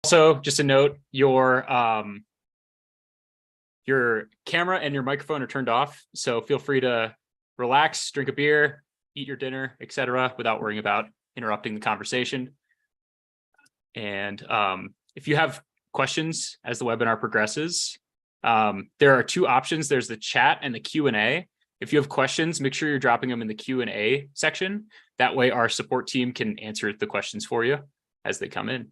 Also, just a note, your camera and your microphone are turned off, so feel free to relax, drink a beer, eat your dinner, etc., without worrying about interrupting the conversation. And if you have questions as the webinar progresses, there are two options. There's the chat and the Q&A. If you have questions, make sure you're dropping them in the Q&A section. That way our support team can answer the questions for you as they come in.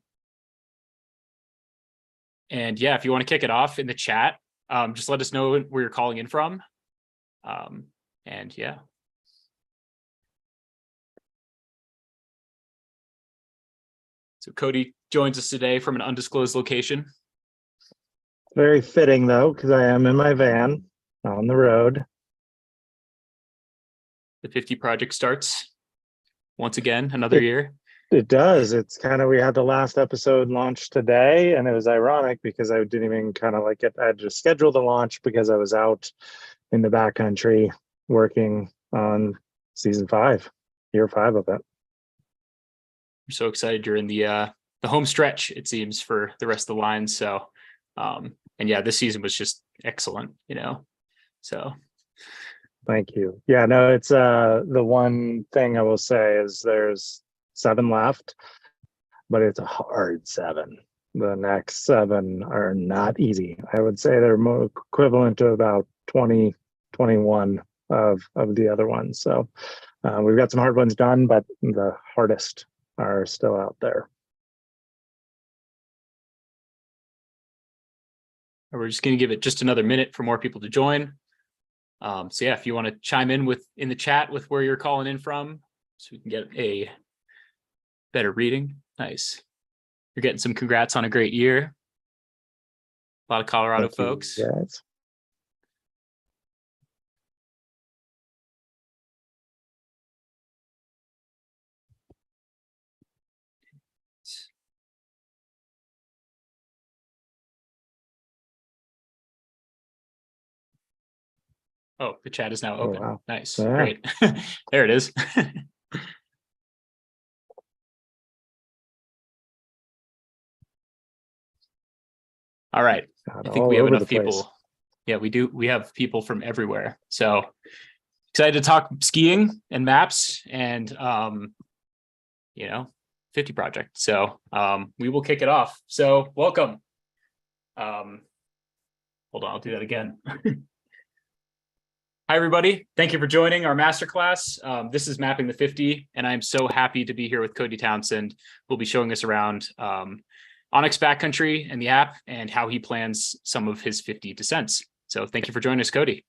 And yeah, if you want to kick it off in the chat, just let us know where you're calling in from. And yeah. So Cody joins us today from an undisclosed location. Very fitting though, because I am in my van on the road. The 50 project starts once again, another year. It does. It's kind of, we had the last episode launch today, and it was ironic because I didn't even kind of like it. I had to schedule the launch because I was out in the backcountry working on season 5, year 5 of it. I'm so excited you're in the home stretch, it seems, for the rest of the line. So, and yeah, this season was just excellent, so. Thank you. Yeah, no, it's the one thing I will say is there's 7 left, but it's a hard 7. The next 7 are not easy. I would say they're more equivalent to about 20, 21 of the other ones. So we've got some hard ones done, but the hardest are still out there. We're just going to give it just another minute for more people to join. So yeah, if you want to chime in in the chat with where you're calling in from, so we can get a better reading. Nice. You're getting some congrats on a great year. A lot of Colorado folks. Yes. Oh, the chat is now open. Oh, wow. Nice. Yeah. Great. There it is. All right. I think we have enough people. Yeah, we do. We have people from everywhere. So excited to talk skiing and maps and, 50 project. So we will kick it off. So welcome. Hold on, I'll do that again. Hi, everybody. Thank you for joining our masterclass. This is Mapping the 50, and I'm so happy to be here with Cody Townsend. We'll be showing us around onX Backcountry and the app and how he plans some of his 50 descents. So thank you for joining us, Cody.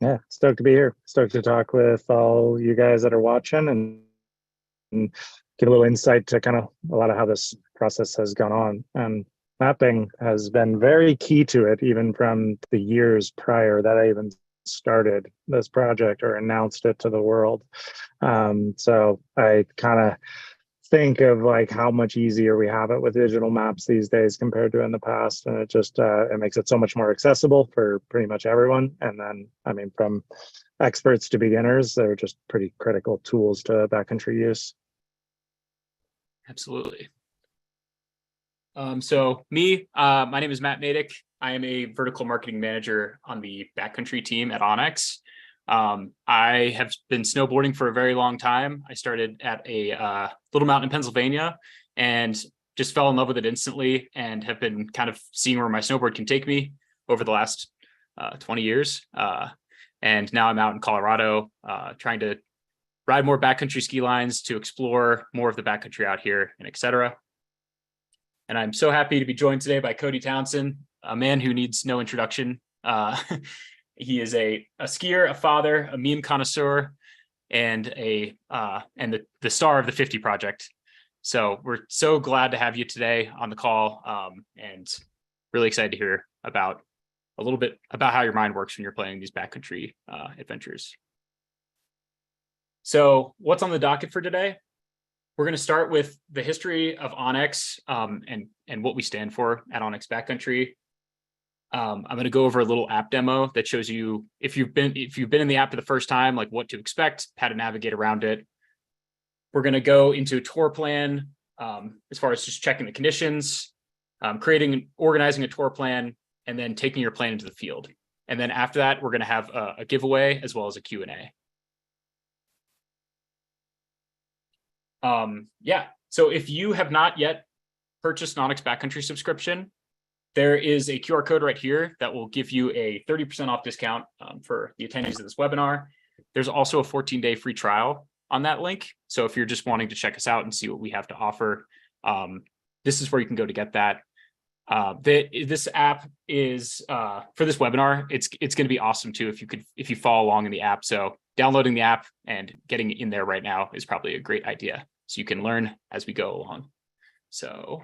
Yeah, stoked to be here. Stoked to talk with all you guys that are watching and get a little insight to kind of a lot of how this process has gone on. And mapping has been very key to it, even from the years prior that I even started this project or announced it to the world. So I kind of think of like how much easier we have it with digital maps these days compared to in the past, and it just it makes it so much more accessible for pretty much everyone. And then, I mean, from experts to beginners, they're just pretty critical tools to backcountry use. Absolutely. So me, my name is Matt Natick. I am a vertical marketing manager on the backcountry team at onX. I have been snowboarding for a very long time. I started at a little mountain in Pennsylvania and just fell in love with it instantly, and have been kind of seeing where my snowboard can take me over the last 20 years. And now I'm out in Colorado trying to ride more backcountry ski lines to explore more of the backcountry out here, and etc. And I'm so happy to be joined today by Cody Townsend, a man who needs no introduction. He is a skier, a father, a meme connoisseur, and the star of the 50 project. So we're so glad to have you today on the call, and really excited to hear about a little bit about how your mind works when you're planning these backcountry adventures. So what's on the docket for today? We're going to start with the history of onX and what we stand for at onX Backcountry. I'm going to go over a little app demo that shows you if you've been in the app for the first time, like what to expect, how to navigate around it. We're going to go into a tour plan, as far as just checking the conditions, organizing a tour plan, and then taking your plan into the field. And then after that, we're going to have a giveaway as well as a Q&A. Yeah, so if you have not yet purchased an onX Backcountry subscription, there is a QR code right here that will give you a 30% off discount for the attendees of this webinar. There's also a 14-day free trial on that link. So if you're just wanting to check us out and see what we have to offer, this is where you can go to get that. This app is for this webinar. It's going to be awesome too if you follow along in the app. So downloading the app and getting in there right now is probably a great idea. So you can learn as we go along. So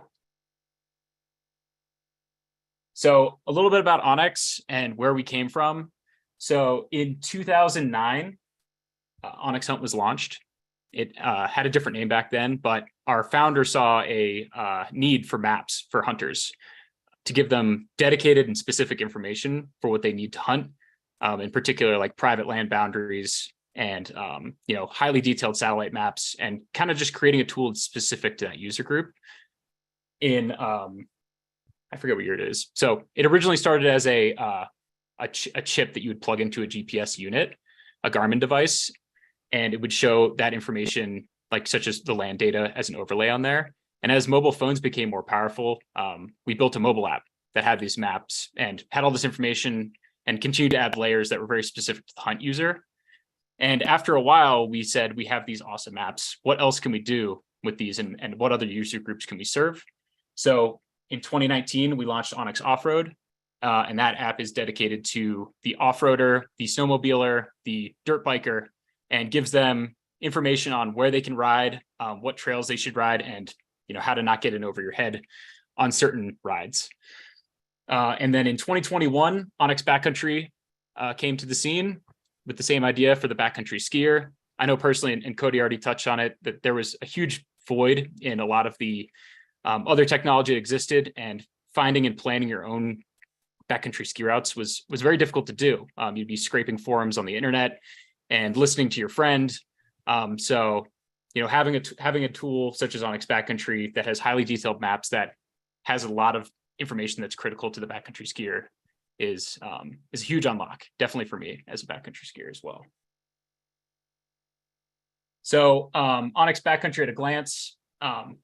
a little bit about onX and where we came from. So in 2009, onX Hunt was launched. It had a different name back then, but our founder saw a need for maps for hunters to give them dedicated and specific information for what they need to hunt, in particular, like private land boundaries and highly detailed satellite maps, and kind of just creating a tool specific to that user group. In I forget what year it is. So it originally started as a chip that you would plug into a GPS unit, a Garmin device, and it would show that information, like such as the land data, as an overlay on there. And as mobile phones became more powerful, we built a mobile app that had these maps and had all this information and continued to add layers that were very specific to the hunt user. And after a while, we said, we have these awesome maps. What else can we do with these, and what other user groups can we serve? So in 2019, we launched onX Off-Road, and that app is dedicated to the off-roader, the snowmobiler, the dirt biker, and gives them information on where they can ride, what trails they should ride, and how to not get in over your head on certain rides. And then in 2021, onX Backcountry came to the scene with the same idea for the backcountry skier. I know personally, and Cody already touched on it, that there was a huge void in a lot of the other technology that existed, and finding and planning your own backcountry ski routes was very difficult to do. You'd be scraping forums on the internet and listening to your friend. So having a tool such as onX Backcountry that has highly detailed maps, that has a lot of information that's critical to the backcountry skier, is a huge unlock, definitely for me as a backcountry skier as well. So onX Backcountry at a glance.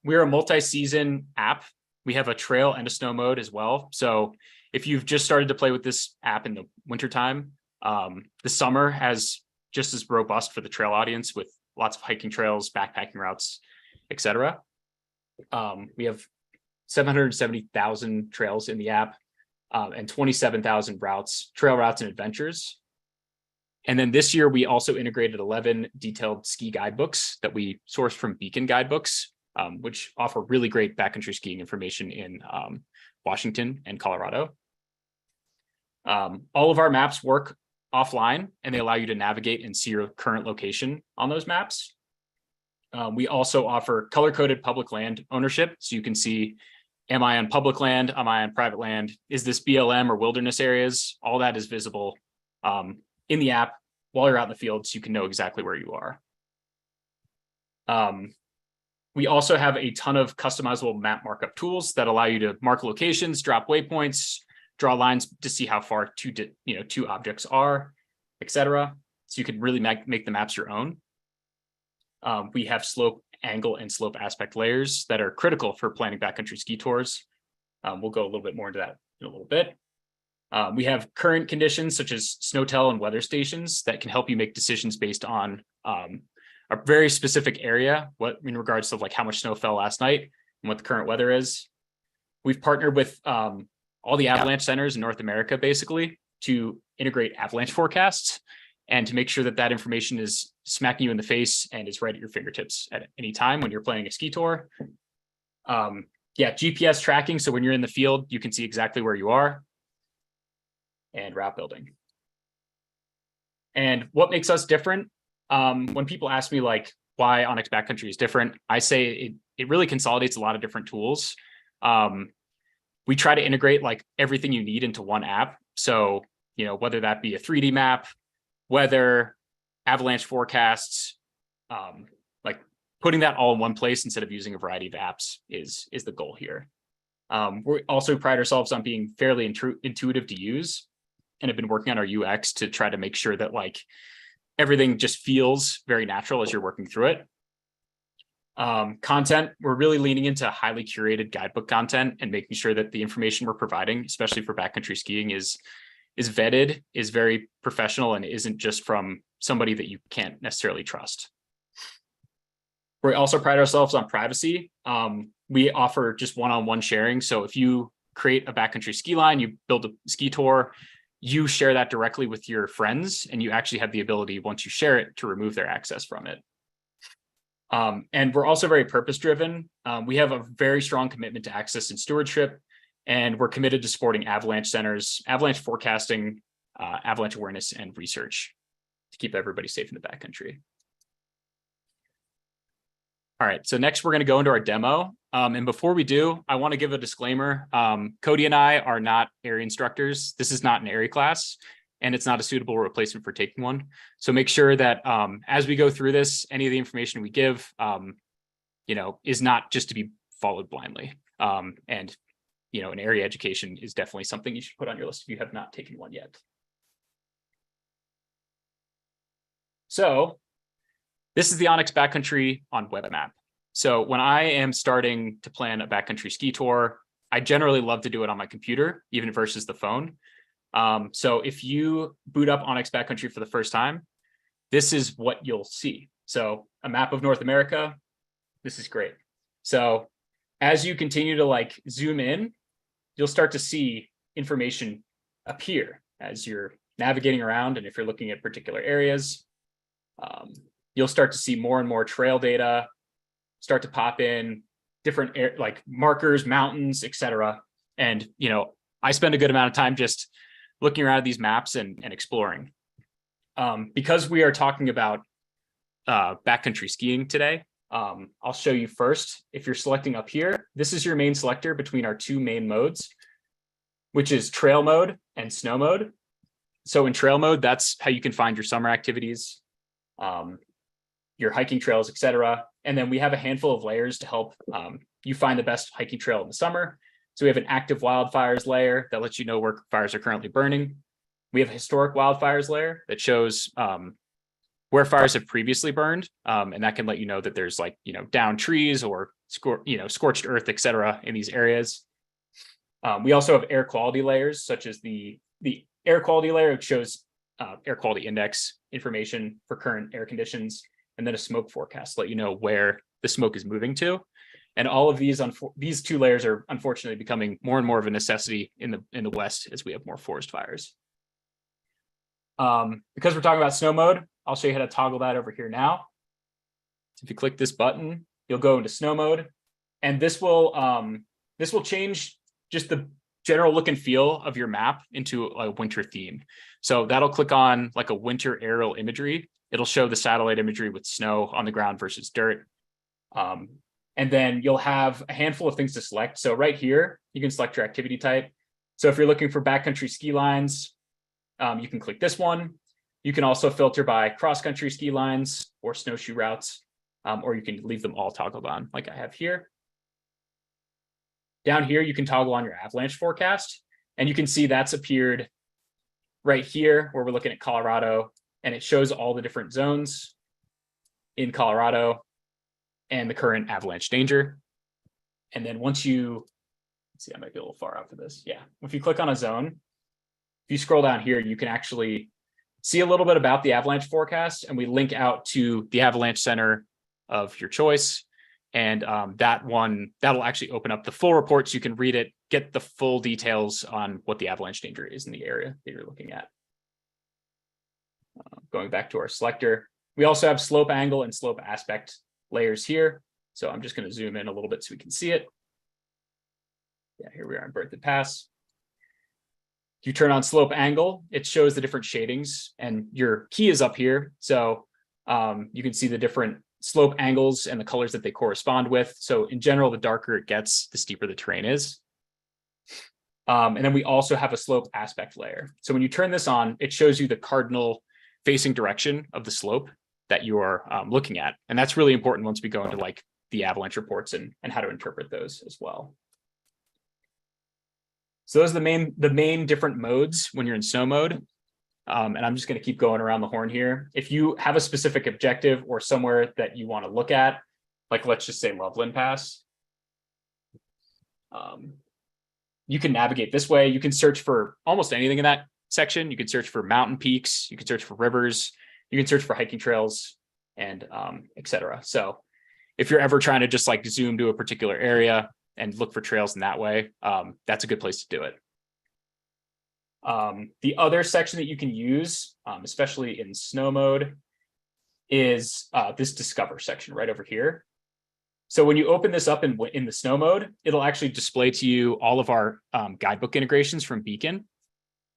We're a multi-season app. We have a trail and a snow mode as well. So if you've just started to play with this app in the wintertime, the summer has just as robust for the trail audience, with lots of hiking trails, backpacking routes, etc. We have 770,000 trails in the app, and 27,000 trail routes and adventures. And then this year, we also integrated 11 detailed ski guidebooks that we sourced from Beacon Guidebooks, which offer really great backcountry skiing information in Washington and Colorado. All of our maps work offline, and they allow you to navigate and see your current location on those maps. We also offer color-coded public land ownership, so you can see, am I on public land? Am I on private land? Is this BLM or wilderness areas? All that is visible in the app while you're out in the field, so you can know exactly where you are. We also have a ton of customizable map markup tools that allow you to mark locations, drop waypoints, draw lines to see how far two objects are, etc. So you can really make the maps your own. We have slope, angle, and slope aspect layers that are critical for planning backcountry ski tours. We'll go a little bit more into that in a little bit. We have current conditions such as snowtel and weather stations that can help you make decisions based on a very specific area, in regards to like how much snow fell last night and what the current weather is. We've partnered with all the avalanche centers in North America, basically, to integrate avalanche forecasts and to make sure that that information is smacking you in the face and is right at your fingertips at any time when you're planning a ski tour. GPS tracking, so when you're in the field, you can see exactly where you are. And route building. And what makes us different? When people ask me like why onX Backcountry is different, I say it really consolidates a lot of different tools. We try to integrate like everything you need into one app. So, whether that be a 3D map, weather, avalanche forecasts, like putting that all in one place instead of using a variety of apps is the goal here. We also pride ourselves on being fairly intuitive to use, and have been working on our UX to try to make sure that like everything just feels very natural as you're working through it. Content, we're really leaning into highly curated guidebook content and making sure that the information we're providing, especially for backcountry skiing, is vetted, is very professional, and isn't just from somebody that you can't necessarily trust. We also pride ourselves on privacy. We offer just one-on-one sharing. So if you create a backcountry ski line, you build a ski tour, you share that directly with your friends, and you actually have the ability, once you share it, to remove their access from it. And we're also very purpose-driven. We have a very strong commitment to access and stewardship, and we're committed to supporting avalanche centers, avalanche forecasting, avalanche awareness, and research to keep everybody safe in the backcountry. All right, so next we're going to go into our demo. And before we do, I want to give a disclaimer. Cody and I are not area instructors. This is not an area class, and it's not a suitable replacement for taking one. So make sure that as we go through this, any of the information we give, is not just to be followed blindly. And an area education is definitely something you should put on your list if you have not taken one yet. So this is the onX Backcountry on web map. So when I am starting to plan a backcountry ski tour, I generally love to do it on my computer, even versus the phone. So if you boot up onX Backcountry for the first time, this is what you'll see. So a map of North America, this is great. So as you continue to like zoom in, you'll start to see information appear as you're navigating around. And if you're looking at particular areas, you'll start to see more and more trail data start to pop in, different like markers, mountains, etc. And I spend a good amount of time just looking around at these maps and exploring. Because we are talking about backcountry skiing today, I'll show you first. If you're selecting up here, this is your main selector between our two main modes, which is trail mode and snow mode. So in trail mode, that's how you can find your summer activities, your hiking trails, etc. And then we have a handful of layers to help you find the best hiking trail in the summer. So we have an active wildfires layer that lets you know where fires are currently burning. We have a historic wildfires layer that shows where fires have previously burned, and that can let you know that there's downed trees or scorched earth, etc. in these areas. We also have air quality layers, such as the air quality layer, which shows air quality index information for current air conditions, and then a smoke forecast to let you know where the smoke is moving to. And all of these two layers are unfortunately becoming more and more of a necessity in the West as we have more forest fires. Because we're talking about snow mode, I'll show you how to toggle that over here now. So if you click this button, you'll go into snow mode, and this will change just the general look and feel of your map into a winter theme. So that'll click on like a winter aerial imagery. It'll show the satellite imagery with snow on the ground versus dirt. And then you'll have a handful of things to select. So right here, you can select your activity type. So if you're looking for backcountry ski lines, you can click this one. You can also filter by cross-country ski lines or snowshoe routes, or you can leave them all toggled on like I have here. Down here, you can toggle on your avalanche forecast, and you can see that's appeared right here where we're looking at Colorado, and it shows all the different zones in Colorado and the current avalanche danger. And then once you, let's see, I might be a little far out for this. Yeah, if you click on a zone, if you scroll down here, you can actually see a little bit about the avalanche forecast, and we link out to the avalanche center of your choice. And that'll actually open up the full report so you can read it, get the full details on what the avalanche danger is in the area that you're looking at. Going back to our selector, we also have slope angle and slope aspect layers here. So I'm just going to zoom in a little bit so we can see it. Yeah, here we are in Berthoud Pass. If you turn on slope angle, it shows the different shadings, and your key is up here. So you can see the different slope angles and the colors that they correspond with. So in general, the darker it gets, the steeper the terrain is. And then we also have a slope aspect layer. So when you turn this on, it shows you the cardinal facing direction of the slope. that you're looking at. And that's really important once we go into like the avalanche reports and how to interpret those as well. So those are the main different modes when you're in snow mode. And I'm just going to keep going around the horn here. If you have a specific objective or somewhere that you want to look at, like let's just say Loveland Pass, you can navigate this way. You can search for almost anything in that section. You can search for mountain peaks, you can search for rivers, you can search for hiking trails, and etc. So if you're ever trying to just like zoom to a particular area and look for trails in that way, that's a good place to do it. The other section that you can use, especially in snow mode, is this discover section right over here. So when you open this up in the snow mode, it'll actually display to you all of our guidebook integrations from Beacon.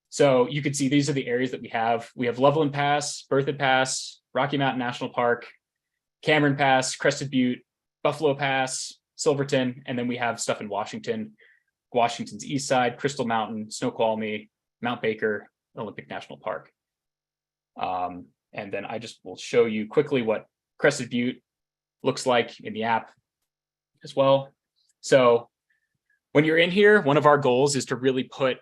So you can see these are the areas that we have. We have Loveland Pass, Berthoud Pass, Rocky Mountain National Park, Cameron Pass, Crested Butte, Buffalo Pass, Silverton, and then we have stuff in Washington, Washington's East Side, Crystal Mountain, Snoqualmie, Mount Baker, Olympic National Park. And then I just will show you quickly what Crested Butte looks like in the app as well. So when you're in here, one of our goals is to really put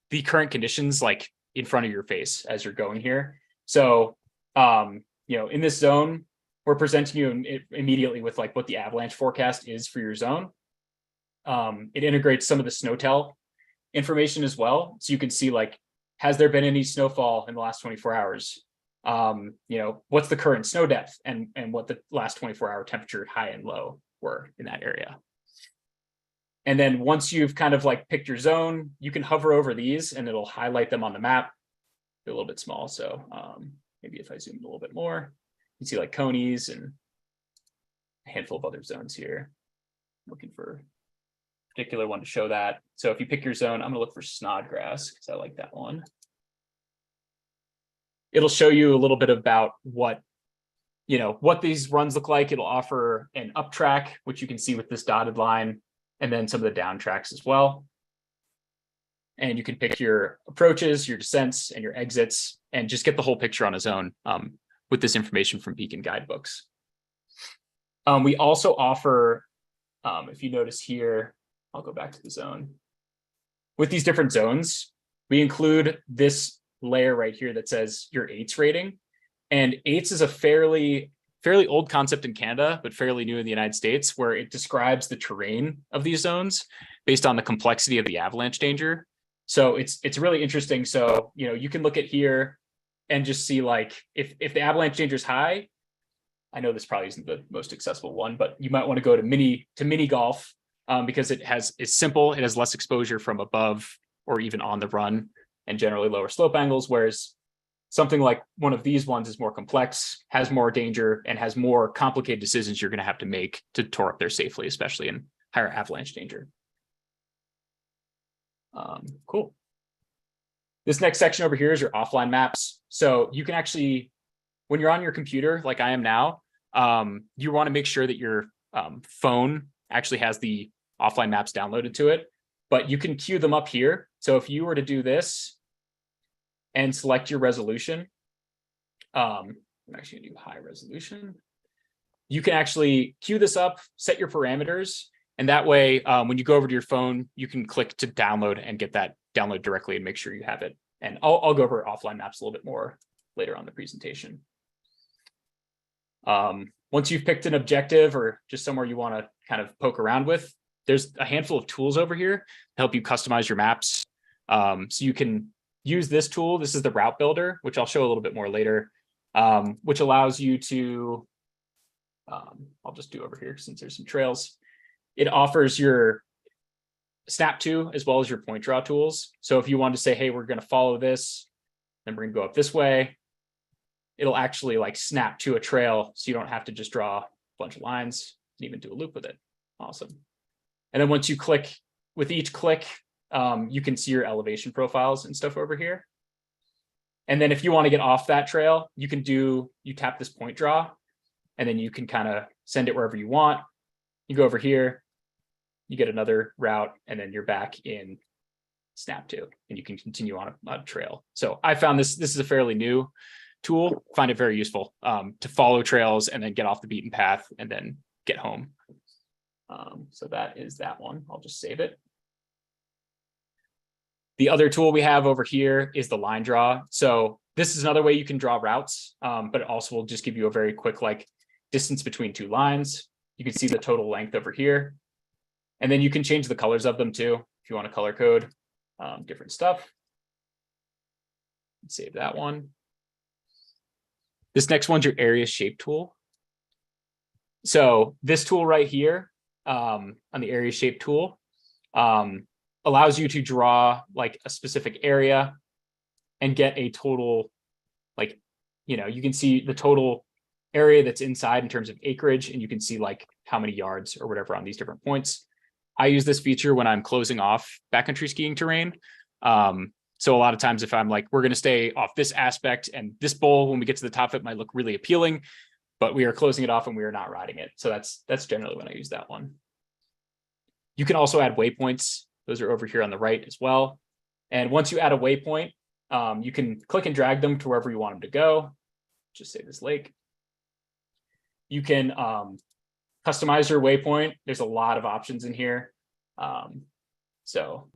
the current conditions like in front of your face as you're going here. So, in this zone, we're presenting you immediately with like what the avalanche forecast is for your zone. It integrates some of the SNOTEL information as well. So you can see like, has there been any snowfall in the last 24 hours? What's the current snow depth and what the last 24-hour temperature high and low were in that area. And then once you've kind of like picked your zone, you can hover over these and it'll highlight them on the map. They're a little bit small. So maybe if I zoom a little bit more, you can see like conies and a handful of other zones here. I'm looking for a particular one to show that. So if you pick your zone, I'm gonna look for Snodgrass because I like that one. It'll show you a little bit about what these runs look like. It'll offer an up track, which you can see with this dotted line, and then some of the down tracks as well. And you can pick your approaches, your descents, and your exits, and just get the whole picture on its own with this information from Beacon guidebooks. We also offer, if you notice here, I'll go back to the zone. With these different zones, we include this layer right here that says your AITS rating. And AITS is a fairly old concept in Canada, but fairly new in the United States, where it describes the terrain of these zones based on the complexity of the avalanche danger. So it's really interesting. So, you can look at here and just see like, if the avalanche danger is high, I know this probably isn't the most accessible one, but you might want to go to mini golf because it's simple. It has less exposure from above or even on the run and generally lower slope angles, whereas something like one of these ones is more complex, has more danger, and has more complicated decisions you're going to have to make to tour up there safely, especially in higher avalanche danger. Cool. This next section over here is your offline maps. So you can actually, when you're on your computer, like I am now, you want to make sure that your phone actually has the offline maps downloaded to it, but you can queue them up here. So if you were to do this and select your resolution, I'm actually gonna do high resolution. You can actually queue this up, set your parameters, and that way, when you go over to your phone, you can click to download and get that download directly and make sure you have it. And I'll go over offline maps a little bit more later on the presentation. Once you've picked an objective or just somewhere you want to kind of poke around with, there's a handful of tools over here to help you customize your maps. So you can use this tool. This is the route builder, which I'll show a little bit more later, which allows you to, I'll just do over here since there's some trails. It offers your snap to as well as your point draw tools. So if you want to say, hey, we're going to follow this, then we're going to go up this way, it'll actually like snap to a trail. So you don't have to just draw a bunch of lines and even do a loop with it. Awesome. And then once you click, with each click, you can see your elevation profiles and stuff over here. And then if you want to get off that trail, you tap this point draw, and then you can kind of send it wherever you want. You go over here, you get another route, and then you're back in snap to, and you can continue on a trail. So I found this is a fairly new tool, find it very useful to follow trails and then get off the beaten path and then get home. So that is that one. I'll just save it. The other tool we have over here is the line draw. So this is another way you can draw routes, but it also will just give you a very quick like distance between two lines. You can see the total length over here. And then you can change the colors of them too, if you want to color code different stuff. Save that one. This next one's your area shape tool. So this tool right here on the area shape tool allows you to draw like a specific area and get a total, like, you can see the total area that's inside in terms of acreage, and you can see like how many yards or whatever on these different points. I use this feature when I'm closing off backcountry skiing terrain. So a lot of times if I'm like, we're going to stay off this aspect and this bowl, when we get to the top of it might look really appealing, but we are closing it off and we are not riding it. So that's generally when I use that one. You can also add waypoints. Those are over here on the right as well. And once you add a waypoint, you can click and drag them to wherever you want them to go. Just say this lake. You can customize your waypoint. There's a lot of options in here. So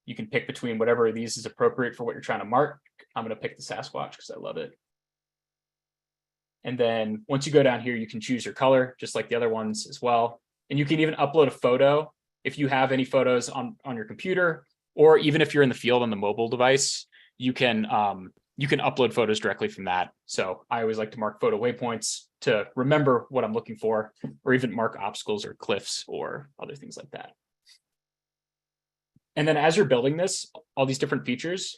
you can pick between whatever of these is appropriate for what you're trying to mark. I'm going to pick the Sasquatch because I love it. And then once you go down here, you can choose your color, just like the other ones as well. And you can even upload a photo if you have any photos on your computer, or even if you're in the field on the mobile device, you can upload photos directly from that. So I always like to mark photo waypoints to remember what I'm looking for, or even mark obstacles or cliffs or other things like that. And then as you're building this, all these different features,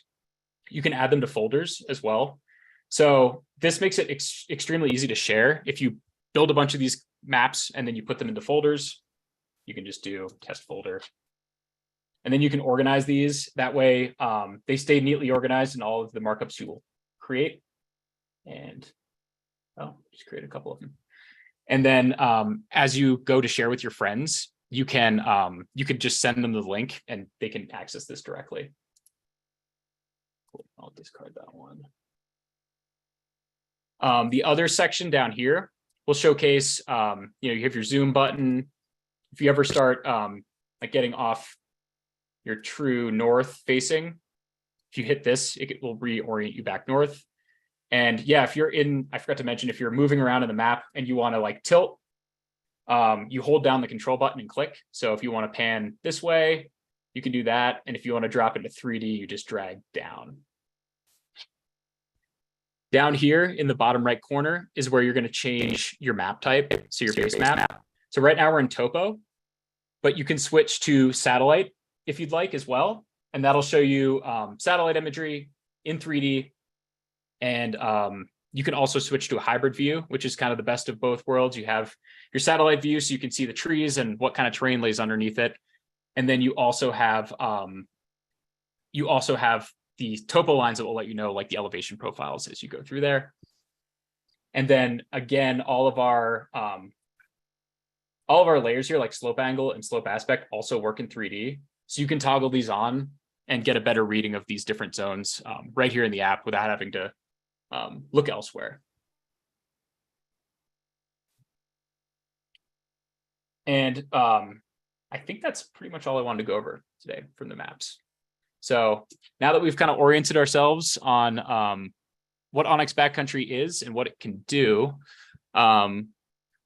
you can add them to folders as well. So this makes it extremely easy to share. If you build a bunch of these maps and then you put them into folders, you can just do test folder. And then you can organize these. That way they stay neatly organized in all of the markups you will create. And just create a couple of them. And then as you go to share with your friends, you can just send them the link and they can access this directly. Cool. I'll discard that one. The other section down here will showcase, you have your zoom button. If you ever start like getting off your true north facing, if you hit this, it will reorient you back north. And yeah, if you're I forgot to mention, if you're moving around in the map and you want to like tilt, you hold down the control button and click. So if you want to pan this way, you can do that. And if you want to drop into 3D, you just drag down. Down here in the bottom right corner is where you're going to change your map type. So your base map. So right now we're in topo, but you can switch to satellite if you'd like as well. And that'll show you satellite imagery in 3D. And you can also switch to a hybrid view, which is kind of the best of both worlds. You have your satellite view, so you can see the trees and what kind of terrain lays underneath it. And then you also have the topo lines that will let you know like the elevation profiles as you go through there. And then again, all of our layers here, like slope angle and slope aspect, also work in 3D. So you can toggle these on and get a better reading of these different zones right here in the app without having to look elsewhere. And I think that's pretty much all I wanted to go over today from the maps. So now that we've kind of oriented ourselves on what onX Backcountry is and what it can do,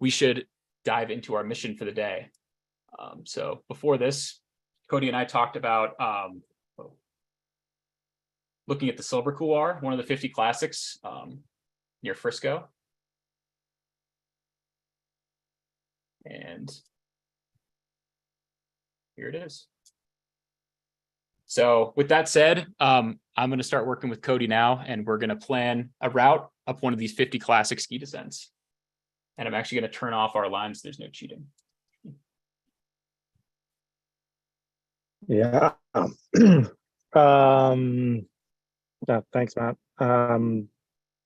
we should dive into our mission for the day. So before this, Cody and I talked about looking at the Silver Couloir, one of the 50 classics near Frisco. And here it is. So with that said, I'm going to start working with Cody now, and we're going to plan a route up one of these 50 classic ski descents. And I'm actually going to turn off our lines. So there's no cheating. Yeah. Yeah, thanks, Matt.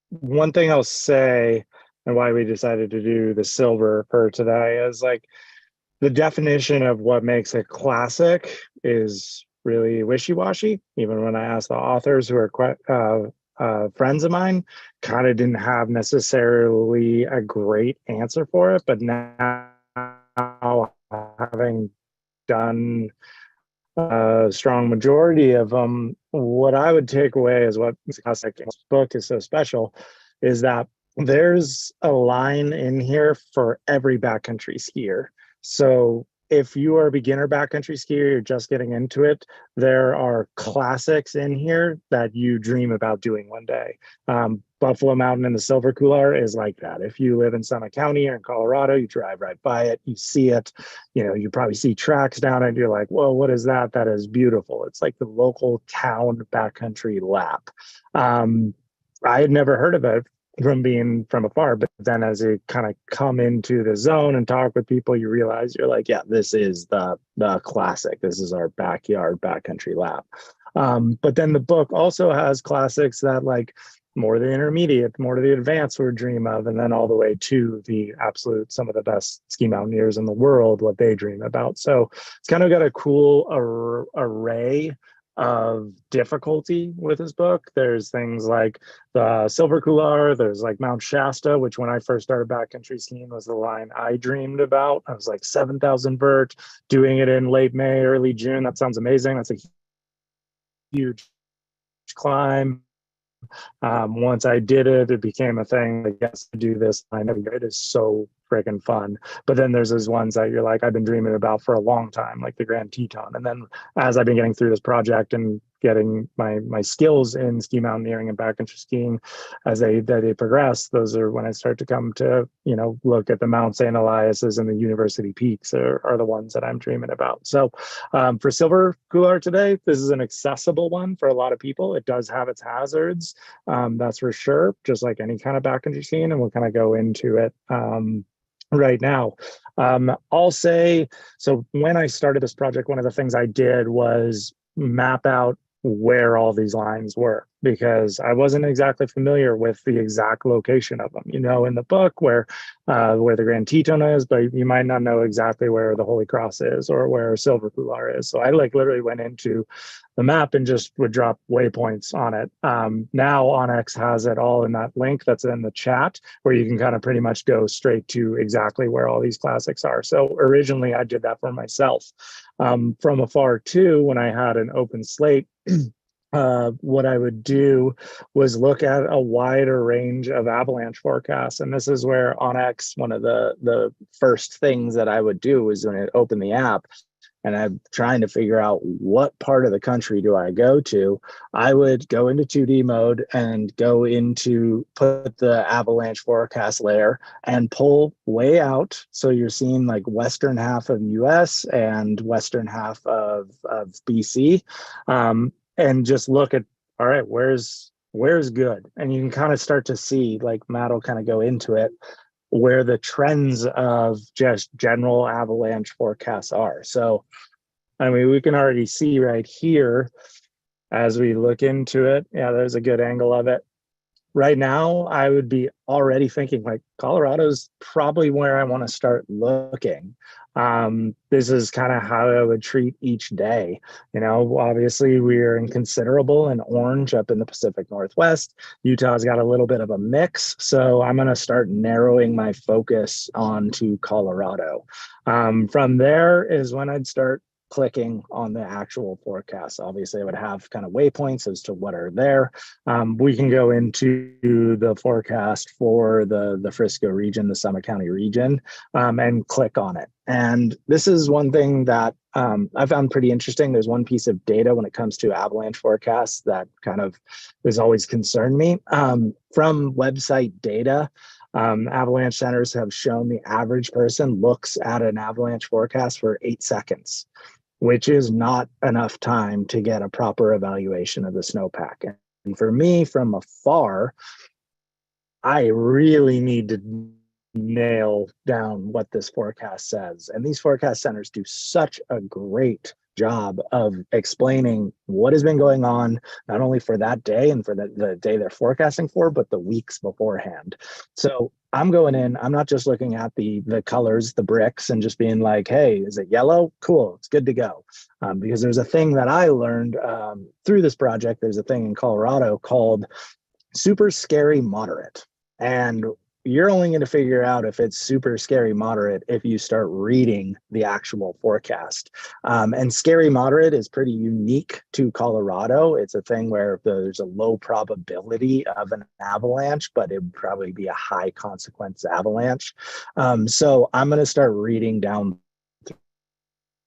One thing I'll say, and why we decided to do the silver for today, is like the definition of what makes a classic is really wishy-washy. Even when I ask the authors who are quite friends of mine kind of didn't have necessarily a great answer for it, but now having done a strong majority of them, what I would take away is what this book is so special is that there's a line in here for every backcountry skier. So if you are a beginner backcountry skier, you're just getting into it, there are classics in here that you dream about doing one day. Buffalo Mountain in the Silver Couloir is like that. If you live in Summit County or in Colorado, you drive right by it, you see it, you know, you probably see tracks down it. You're like, whoa, what is that? That is beautiful. It's like the local town backcountry lap. I had never heard of it from being from afar, but then as you kind of come into the zone and talk with people, you realize you're like, yeah, this is the classic. This is our backyard backcountry lap. But then the book also has classics that like more the intermediate, more to the advanced would dream of, and then all the way to the absolute, some of the best ski mountaineers in the world, what they dream about. So it's kind of got a cool array of difficulty with his book. There's things like the Silver Couloir, there's like Mount Shasta, which when I first started backcountry skiing was the line I dreamed about. I was like 7,000 vert, doing it in late May, early June. That sounds amazing. That's a huge climb. Once I did it, it became a thing. I guess to do this, I know it is so freaking fun. But then there's those ones that you're like, I've been dreaming about for a long time, like the Grand Teton. And then as I've been getting through this project and getting my skills in ski mountaineering and backcountry skiing as they progress, those are when I start to come to, you know, look at the Mount St. Elias's and the University Peaks are the ones that I'm dreaming about. So for Silver Couloir today, this is an accessible one for a lot of people. It does have its hazards, that's for sure, just like any kind of backcountry skiing, and we'll kind of go into it right now. I'll say, so when I started this project, one of the things I did was map out where all these lines were, because I wasn't exactly familiar with the exact location of them. You know, in the book where the Grand Teton is, but you might not know exactly where the Holy Cross is or where Silver Couloir is. So I like literally went into the map and just would drop waypoints on it. Now onX has it all in that link that's in the chat, where you can kind of pretty much go straight to exactly where all these classics are. So originally I did that for myself. From afar too, when I had an open slate, what I would do was look at a wider range of avalanche forecasts. And this is where onX, one of the first things that I would do was when I open the app and I'm trying to figure out what part of the country do I go to, I would go into 2D mode and go into put the avalanche forecast layer and pull way out. So you're seeing like western half of US and western half of BC. And just look at, all right, where's good? And you can kind of start to see, like Matt will kind of go into it, where the trends of just general avalanche forecasts are. So, I mean, we can already see right here as we look into it. Yeah, there's a good angle of it. Right now, I would be already thinking like Colorado's probably where I want to start looking. This is kind of how I would treat each day. You know, obviously we're in considerable and orange up in the Pacific Northwest. Utah's got a little bit of a mix. So I'm going to start narrowing my focus onto Colorado. From there is when I'd start clicking on the actual forecast. Obviously, I would have kind of waypoints as to what are there. We can go into the forecast for the Frisco region, the Summit County region, and click on it. And this is one thing that I found pretty interesting. There's one piece of data when it comes to avalanche forecasts that kind of has always concerned me. From website data, avalanche centers have shown the average person looks at an avalanche forecast for 8 seconds, which is not enough time to get a proper evaluation of the snowpack. And for me, from afar, I really need to nail down what this forecast says. And these forecast centers do such a great job of explaining what has been going on, not only for that day and for the day they're forecasting for, but the weeks beforehand. So I'm going in, I'm not just looking at the colors, the bricks, and just being like, hey, is it yellow? Cool, it's good to go. Because there's a thing that I learned through this project. There's a thing in Colorado called super scary moderate. And you're only going to figure out if it's super scary moderate if you start reading the actual forecast. And scary moderate is pretty unique to Colorado. It's a thing where there's a low probability of an avalanche, but it would probably be a high consequence avalanche. So I'm going to start reading down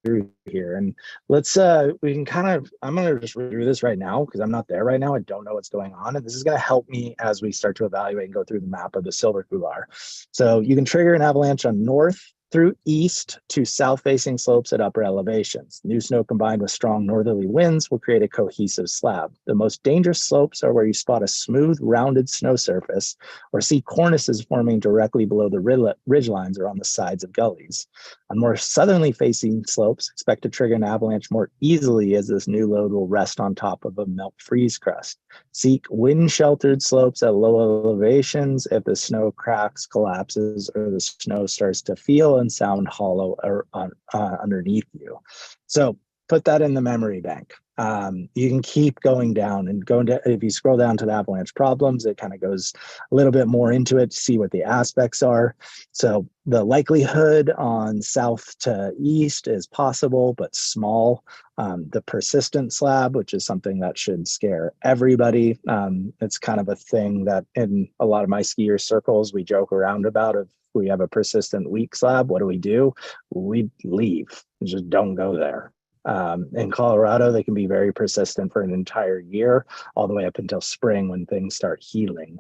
through here, and let's we can kind of, I'm going to just read through this right now because I'm not there right now. I don't know what's going on, and this is going to help me as we start to evaluate and go through the map of the silver couloir. So you can trigger an avalanche on north through east to south facing slopes at upper elevations. New snow combined with strong northerly winds will create a cohesive slab. The most dangerous slopes are where you spot a smooth, rounded snow surface or see cornices forming directly below the ridge lines or on the sides of gullies. On more southerly facing slopes, expect to trigger an avalanche more easily as this new load will rest on top of a melt freeze crust. Seek wind-sheltered slopes at low elevations if the snow cracks, collapses, or the snow starts to feel and sound hollow or underneath you. So put that in the memory bank. You can keep going down and going to, if you scroll down to the avalanche problems, it kind of goes a little bit more into it to see what the aspects are. So the likelihood on south to east is possible, but small. The persistent slab, which is something that should scare everybody. It's kind of a thing that in a lot of my skier circles, we joke around about. If we have a persistent weak slab, what do? We leave, just don't go there. In Colorado, they can be very persistent for an entire year, all the way up until spring when things start healing.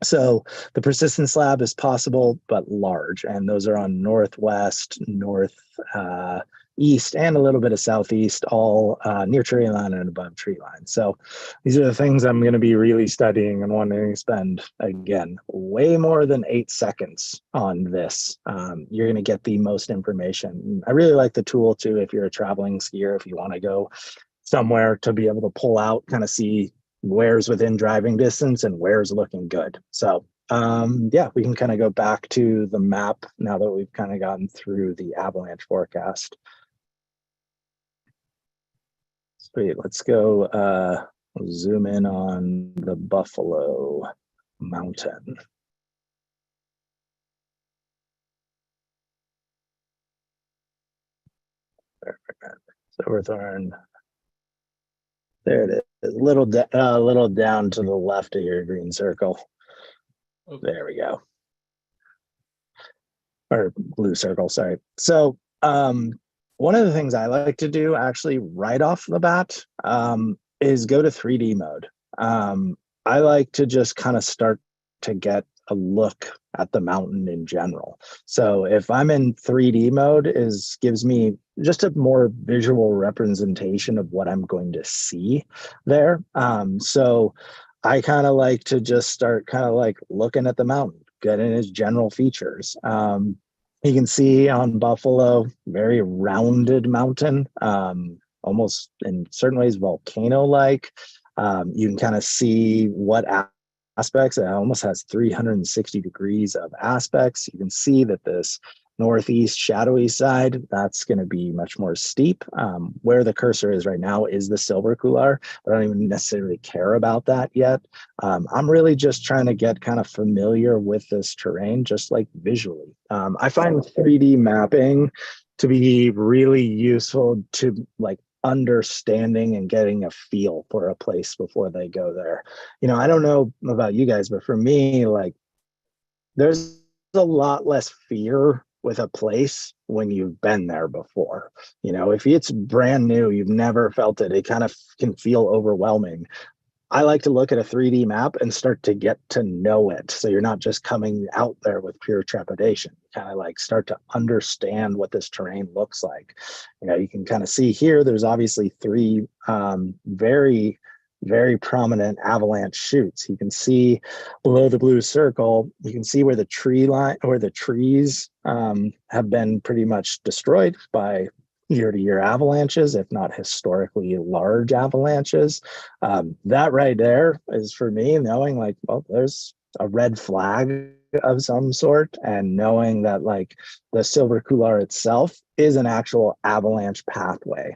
So the persistent slab is possible, but large, and those are on northwest, east, and a little bit of southeast, all near tree line and above tree line. So these are the things I'm going to be really studying and wanting to spend, again, way more than 8 seconds on this. You're going to get the most information. I really like the tool too if you're a traveling skier, if you want to go somewhere to be able to pull out, kind of see where's within driving distance and where's looking good. So yeah, we can kind of go back to the map now that we've kind of gotten through the avalanche forecast. Sweet, let's go zoom in on the Buffalo Mountain. Silverthorn. There it is, a little down to the left of your green circle. There we go. Or blue circle, sorry. So one of the things I like to do actually right off the bat is go to 3D mode. I like to just kind of start to get a look at the mountain in general. So if I'm in 3D mode, gives me just a more visual representation of what I'm going to see there. So I kind of like to just start kind of like looking at the mountain, getting its general features. You can see on Buffalo, very rounded mountain, almost in certain ways volcano-like. You can kind of see what aspects. It almost has 360 degrees of aspects. You can see that this northeast shadowy side, that's going to be much more steep. Where the cursor is right now is the silver couloir, but I don't even necessarily care about that yet. I'm really just trying to get kind of familiar with this terrain, just like visually. I find 3D mapping to be really useful to like understanding and getting a feel for a place before they go there. You know, I don't know about you guys, but for me, like there's a lot less fear with a place when you've been there before. You know, if it's brand new, you've never felt it, it kind of can feel overwhelming. I like to look at a 3D map and start to get to know it. So you're not just coming out there with pure trepidation. You kind of like start to understand what this terrain looks like. You know, you can kind of see here, there's obviously 3 very, very prominent avalanche chutes. You can see below the blue circle, you can see where the tree line, where the trees have been pretty much destroyed by year-to-year avalanches, if not historically large avalanches. That right there is for me knowing like, well, there's a red flag of some sort, and knowing that like the silver couloir itself is an actual avalanche pathway.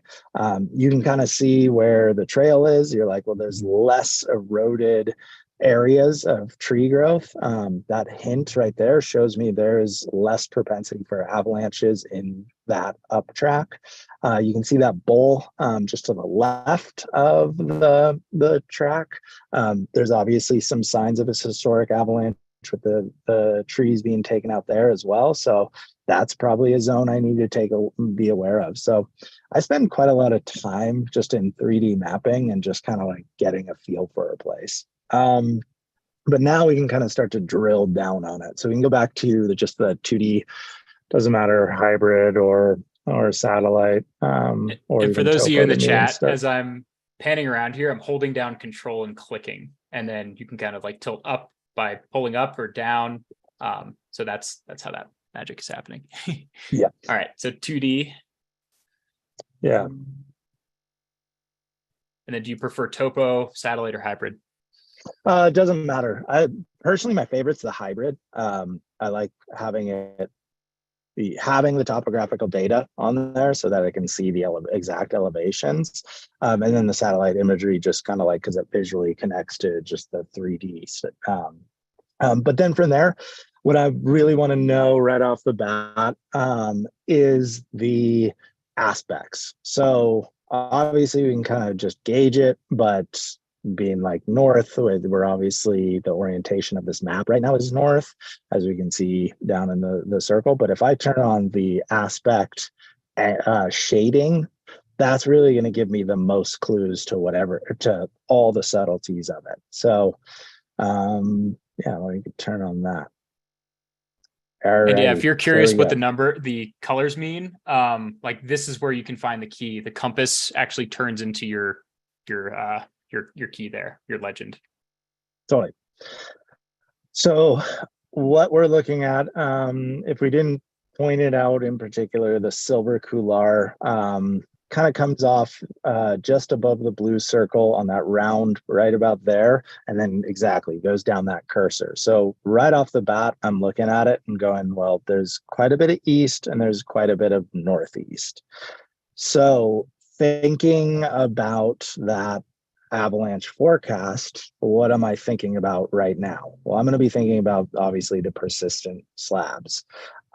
You can kind of see where the trail is. You're like, well, there's less eroded areas of tree growth, that hint right there shows me there is less propensity for avalanches in that up track. You can see that bowl just to the left of the track. There's obviously some signs of a historic avalanche with the trees being taken out there as well. So that's probably a zone I need to be aware of. So I spend quite a lot of time just in 3D mapping and just kind of like getting a feel for a place. But now we can kind of start to drill down on it. So we can go back to just the 2D, doesn't matter, hybrid or satellite, or And for even those of you topo in the to me and chat, stuff. as I'm panning around here, I'm holding down control and clicking, and then you can kind of like tilt up by pulling up or down. So that's how that magic is happening. Yeah. All right. So 2D. Yeah. And then do you prefer topo, satellite, or hybrid? It doesn't matter. I personally, my favorite's the hybrid. I like having the topographical data on there so that I can see the exact elevations. And then the satellite imagery just kind of like, because it visually connects to just the 3D. But then from there, what I really want to know right off the bat is the aspects. So obviously we can kind of just gauge it, but being like north, we're obviously the orientation of this map right now is north, as we can see down in the circle. But if I turn on the aspect shading, that's really going to give me the most clues to all the subtleties of it. So yeah, well, you can turn on that. And yeah, if you're curious what go. the colors mean, like this is where you can find the key. The compass actually turns into your key there, your legend. Totally. So what we're looking at, if we didn't point it out in particular, the silver couloir kind of comes off just above the blue circle on that round right about there, and then exactly goes down that cursor. So right off the bat, I'm looking at it and going, well, there's quite a bit of east and there's quite a bit of northeast. So thinking about that avalanche forecast, what am I thinking about right now? Well, I'm going to be thinking about obviously the persistent slabs.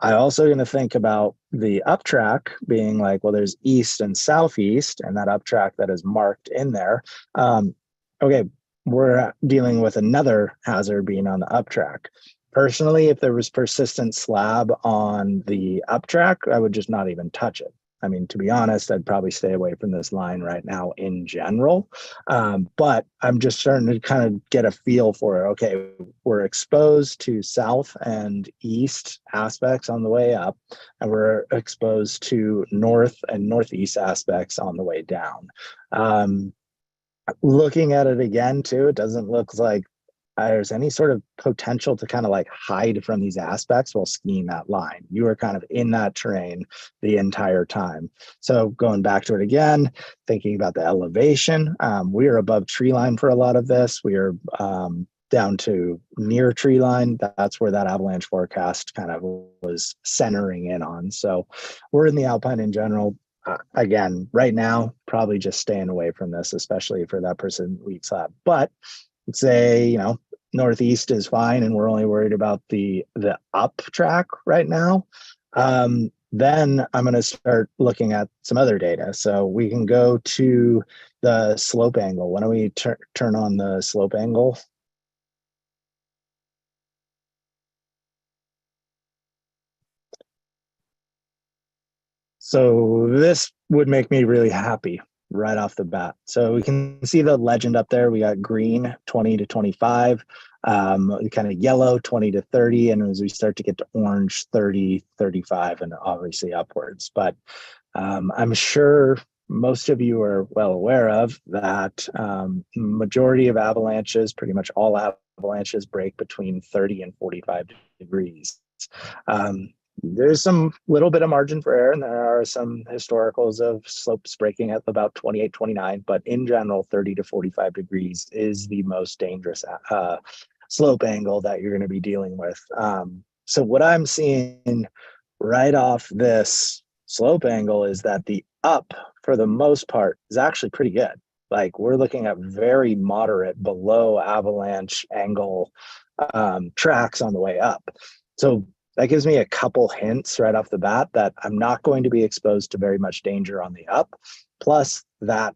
I also going to think about the up track being like, well, there's east and southeast, and that up track that is marked in there. Okay, we're dealing with another hazard being on the up track. Personally, if there was persistent slab on the up track, I would just not even touch it. I mean, to be honest, I'd probably stay away from this line right now in general. But I'm just starting to kind of get a feel for it. Okay, we're exposed to south and east aspects on the way up, and we're exposed to north and northeast aspects on the way down. Looking at it again, too, it doesn't look like there's any sort of potential to kind of like hide from these aspects while skiing that line. You are kind of in that terrain the entire time. So going back to it again, thinking about the elevation, we are above tree line for a lot of this. We are down to near tree line. That's where that avalanche forecast kind of was centering in on. So we're in the Alpine in general. Again, right now, probably just staying away from this, especially for that person weak slab. But say, northeast is fine and we're only worried about the up track right now, then I'm going to start looking at some other data. So we can go to the slope angle. Why don't we turn on the slope angle? So this would make me really happy right off the bat. So we can see the legend up there. We got green 20 to 25, kind of yellow 20 to 30. And as we start to get to orange 30, 35, and obviously upwards. But I'm sure most of you are well aware of that majority of avalanches, pretty much all avalanches, break between 30 and 45 degrees. There's some little bit of margin for error, and there are some historicals of slopes breaking at about 28, 29, but in general, 30 to 45 degrees is the most dangerous slope angle that you're going to be dealing with. So what I'm seeing right off this slope angle is that the up, for the most part, is actually pretty good. Like we're looking at very moderate below avalanche angle tracks on the way up. So that gives me a couple hints right off the bat that I'm not going to be exposed to very much danger on the up. Plus, that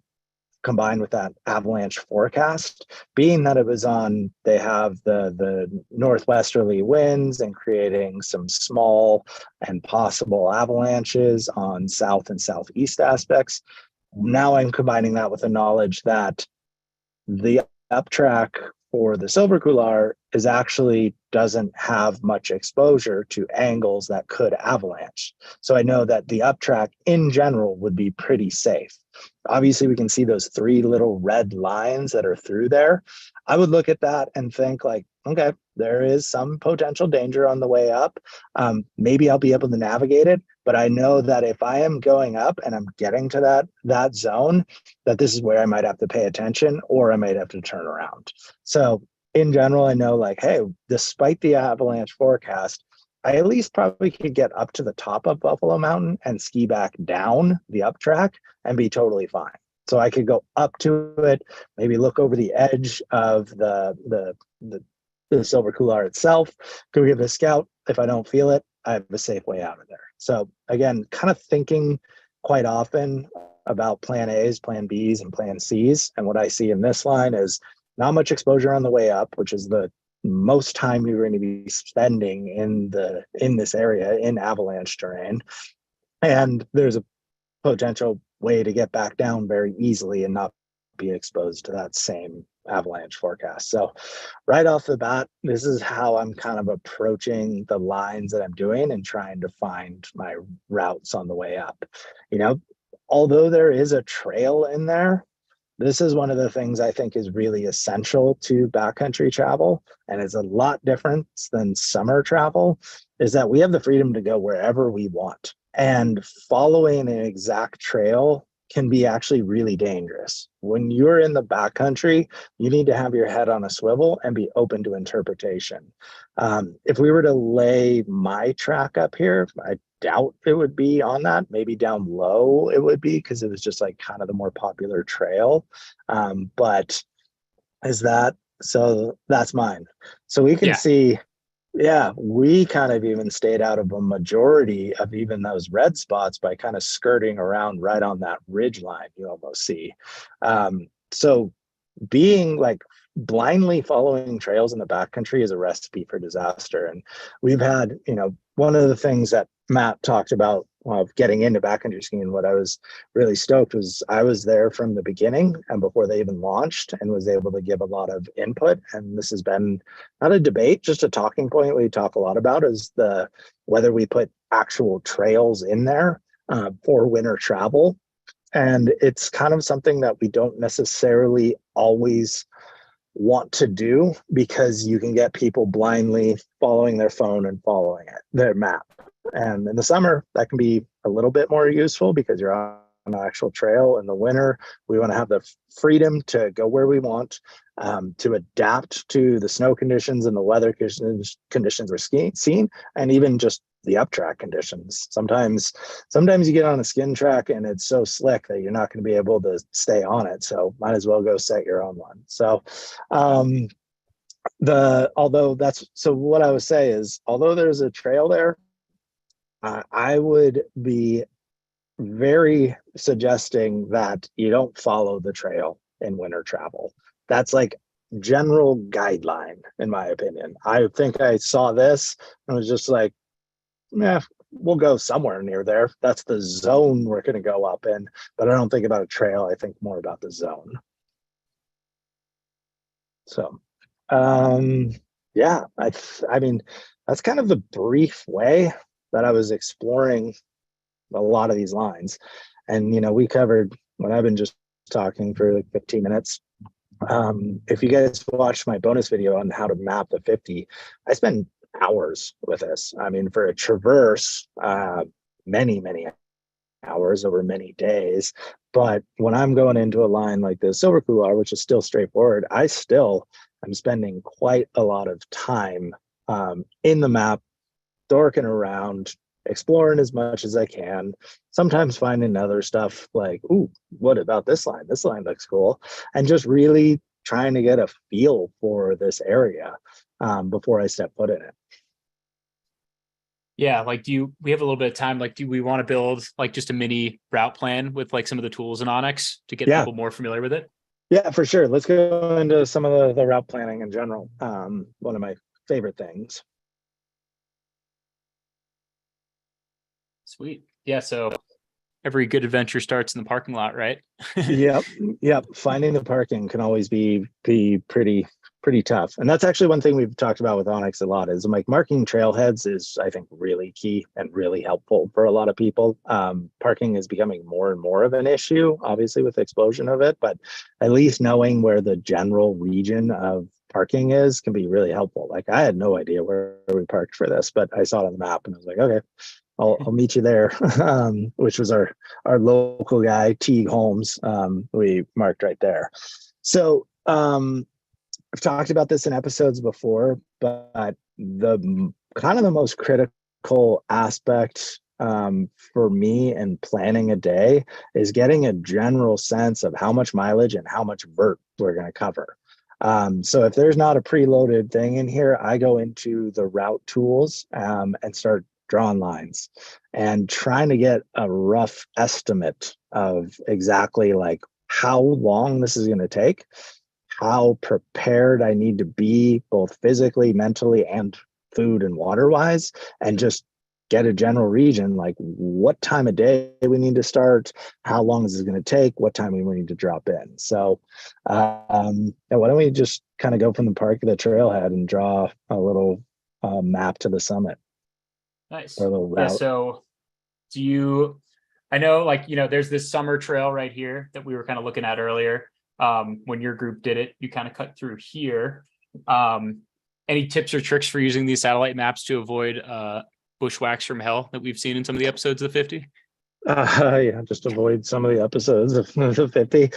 combined with that avalanche forecast, being that it was on, they have the northwesterly winds and creating some small and possible avalanches on south and southeast aspects. Now I'm combining that with the knowledge that the up track for the silver couloir is actually doesn't have much exposure to angles that could avalanche. So I know that the up track in general would be pretty safe. Obviously, we can see those three little red lines that are through there. I would look at that and think like, okay, there is some potential danger on the way up. Maybe I'll be able to navigate it, but I know that if I am going up and I'm getting to that zone, that this is where I might have to pay attention or I might have to turn around. So in general, I know like, hey, despite the avalanche forecast, I at least probably could get up to the top of Buffalo Mountain and ski back down the up track and be totally fine. So I could go up to it, maybe look over the edge of the silver couloir itself, go give it a scout. If I don't feel it, I have a safe way out of there. So again, kind of thinking quite often about plan A's, plan B's, and plan C's. And what I see in this line is not much exposure on the way up, which is the most time you're going to be spending in this area in avalanche terrain. And there's a potential way to get back down very easily and not be exposed to that same avalanche forecast. So right off the bat, this is how I'm kind of approaching the lines that I'm doing and trying to find my routes on the way up. You know, although there is a trail in there, this is one of the things I think is really essential to backcountry travel, and it's a lot different than summer travel, is that we have the freedom to go wherever we want. And following an exact trail can be actually really dangerous. When you're in the backcountry, you need to have your head on a swivel and be open to interpretation. If we were to lay my track up here, I doubt it would be on that. Maybe down low it would be because it was just like kind of the more popular trail. But is that, so that's mine. So we can Yeah. see, yeah, we kind of even stayed out of a majority of even those red spots by kind of skirting around right on that ridge line you almost see. So being like blindly following trails in the backcountry is a recipe for disaster. And we've had, you know, one of the things that Matt talked about of getting into backcountry skiing, what I was really stoked was I was there from the beginning and before they even launched and was able to give a lot of input. And this has been not a debate, just a talking point we talk a lot about is the whether we put actual trails in there for winter travel. And it's kind of something that we don't necessarily always want to do because you can get people blindly following their phone and following it, their map. And in the summer, that can be a little bit more useful because you're on an actual trail. In the winter, we want to have the freedom to go where we want, to adapt to the snow conditions and the weather conditions we're seeing, and even just the up track conditions. Sometimes you get on a skin track and it's so slick that you're not going to be able to stay on it. So might as well go set your own one. So what I would say is, although there's a trail there, I would be very suggesting that you don't follow the trail in winter travel. That's like general guideline, in my opinion. I think I saw this and was just like, yeah, we'll go somewhere near there. That's the zone we're going to go up in. But I don't think about a trail. I think more about the zone. So, yeah, I mean, that's kind of the brief way that I was exploring a lot of these lines. And, you know, we covered what I've been just talking for like 15 minutes. If you guys watched my bonus video on how to map the 50, I spend hours with this. I mean, for a traverse, many hours over many days. But when I'm going into a line like the Silver Couloir, which is still straightforward, I'm spending quite a lot of time in the map, dorking around, exploring as much as I can, sometimes finding other stuff like, ooh, what about this line? This line looks cool. And just really trying to get a feel for this area before I step foot in it. Yeah, like we have a little bit of time, like do we want to build like just a mini route plan with like some of the tools in onX to get Yeah. people more familiar with it? Yeah, for sure. Let's go into some of the route planning in general. One of my favorite things. Sweet. Yeah, so every good adventure starts in the parking lot, right? Yep, yep. Finding the parking can always be pretty tough, and that's actually one thing we've talked about with onX a lot. Is like marking trailheads is, I think, really key and really helpful for a lot of people. Parking is becoming more and more of an issue, obviously with the explosion of it, but at least knowing where the general region of parking is can be really helpful. Like I had no idea where we parked for this, but I saw it on the map and I was like, okay, I'll meet you there, which was our local guy, Teague Holmes. We marked right there. So I've talked about this in episodes before, but the kind of the most critical aspect for me in planning a day is getting a general sense of how much mileage and how much vert we're going to cover. So if there's not a preloaded thing in here, I go into the route tools and start drawing lines and trying to get a rough estimate of exactly like how long this is going to take, how prepared I need to be both physically, mentally, and food and water wise, and just get a general region like what time of day we need to start, how long is this going to take, what time we need to drop in. So why don't we just kind of go from the park to the trailhead and draw a little map to the summit. Nice. Or a little route. Yeah, so I know like, there's this summer trail right here that we were kind of looking at earlier. When your group did it, you kind of cut through here. Any tips or tricks for using these satellite maps to avoid bushwhacks from hell that we've seen in some of the episodes of the 50? Yeah, just avoid some of the episodes of the 50.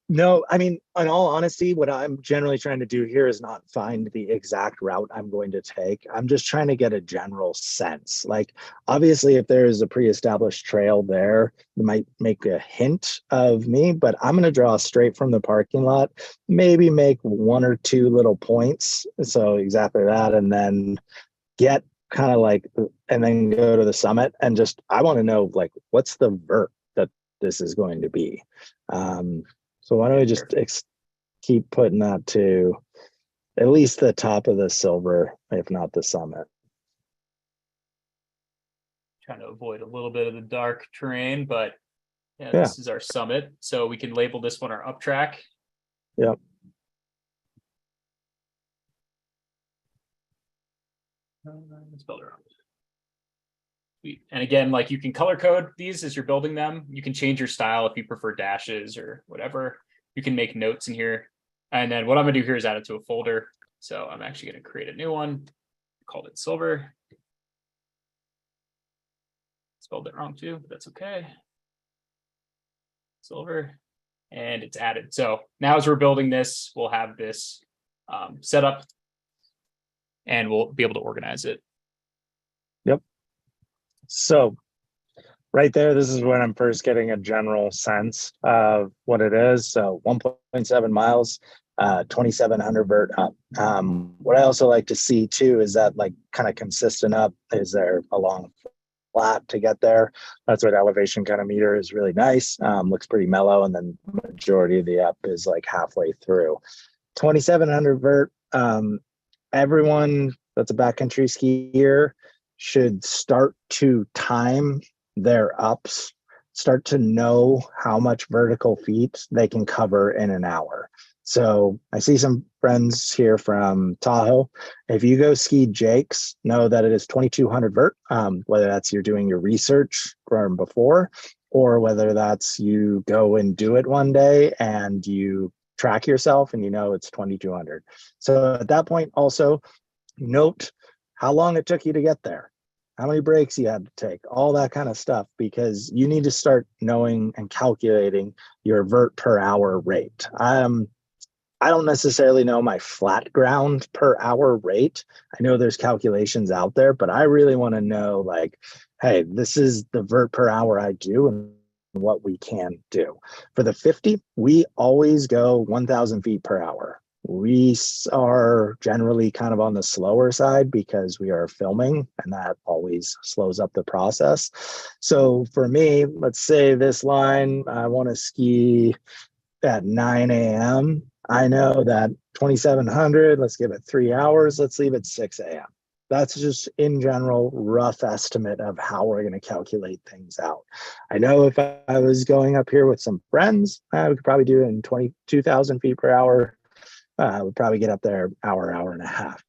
No, I mean, in all honesty, what I'm generally trying to do here is not find the exact route I'm going to take. I'm just trying to get a general sense. Like, obviously, if there is a pre-established trail there, it might make a hint of me, but I'm going to draw straight from the parking lot, maybe make one or two little points. So exactly that, and then get kind of like, and then go to the summit and just, I want to know like, what's the vert that this is going to be. So why don't we just keep putting that to at least the top of the silver, if not the summit. Trying to avoid a little bit of the dark terrain, but this is our summit. So we can label this one our up track. Yep. Spelled it wrong. Sweet. And again, like you can color code these as you're building them. You can change your style if you prefer dashes or whatever. You can make notes in here. And then what I'm gonna do here is add it to a folder. So I'm actually gonna create a new one. Called it silver. Spelled it wrong too, but that's okay. Silver. And it's added. So now as we're building this, we'll have this set up and we'll be able to organize it. Yep. So right there, this is when I'm first getting a general sense of what it is. So 1.7 miles, 2,700 vert up. What I also like to see too is that like kind of consistent up. Is there a long flat to get there? That's what elevation kind of meter is really nice. Looks pretty mellow, and then majority of the up is like halfway through. 2,700 vert. Everyone that's a backcountry skier should start to time their ups, start to know how much vertical feet they can cover in an hour. So I see some friends here from Tahoe. If you go ski Jake's, know that it is 2,200 vert, whether that's you're doing your research from before, or whether that's you go and do it one day and you track yourself and you know it's 2,200. So at that point, also note how long it took you to get there, how many breaks you had to take, all that kind of stuff, because you need to start knowing and calculating your vert per hour rate. I don't necessarily know my flat ground per hour rate. I know there's calculations out there, but I really want to know like, hey, this is the vert per hour I do and what we can do. For the 50, we always go 1,000 feet per hour. We are generally kind of on the slower side because we are filming and that always slows up the process. So for me, let's say this line, I want to ski at 9 a.m. I know that 2,700, let's give it 3 hours. Let's leave it 6 a.m. That's just in general, rough estimate of how we're going to calculate things out. I know if I was going up here with some friends, I would probably do it in 22,000 feet per hour. Would probably get up there hour and a half.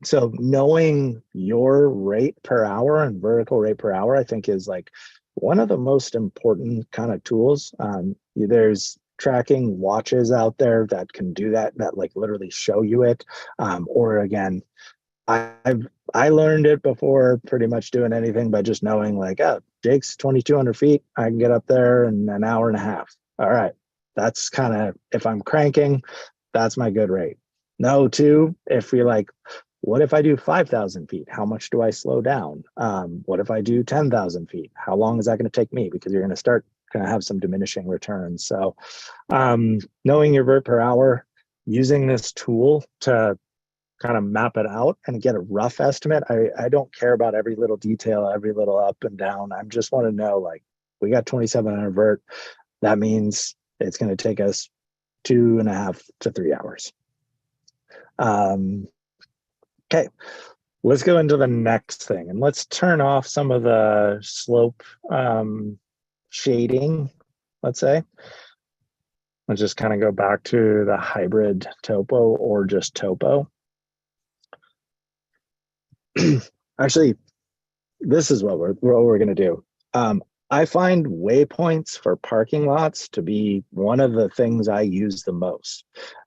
So knowing your rate per hour and vertical rate per hour, I think is like one of the most important kind of tools. There's tracking watches out there that can do that like literally show you it. Or again, I learned it before pretty much doing anything by just knowing like, oh, Jake's 2,200 feet. I can get up there in an hour and a half. All right. That's kind of, if I'm cranking, that's my good rate. No, too, if you're like, what if I do 5,000 feet? How much do I slow down? What if I do 10,000 feet? How long is that going to take me? Because you're going to start going to have some diminishing returns. So knowing your vert per hour, using this tool to kind of map it out and get a rough estimate. I don't care about every little detail, every little up and down. I just want to know, like, we got 2,700 vert. That means it's going to take us 2.5 to 3 hours. Okay, let's go into the next thing and let's turn off some of the slope shading, let's say. Let's just kind of go back to the hybrid topo or just topo. Actually, this is what we're going to do. I find waypoints for parking lots to be one of the things I use the most.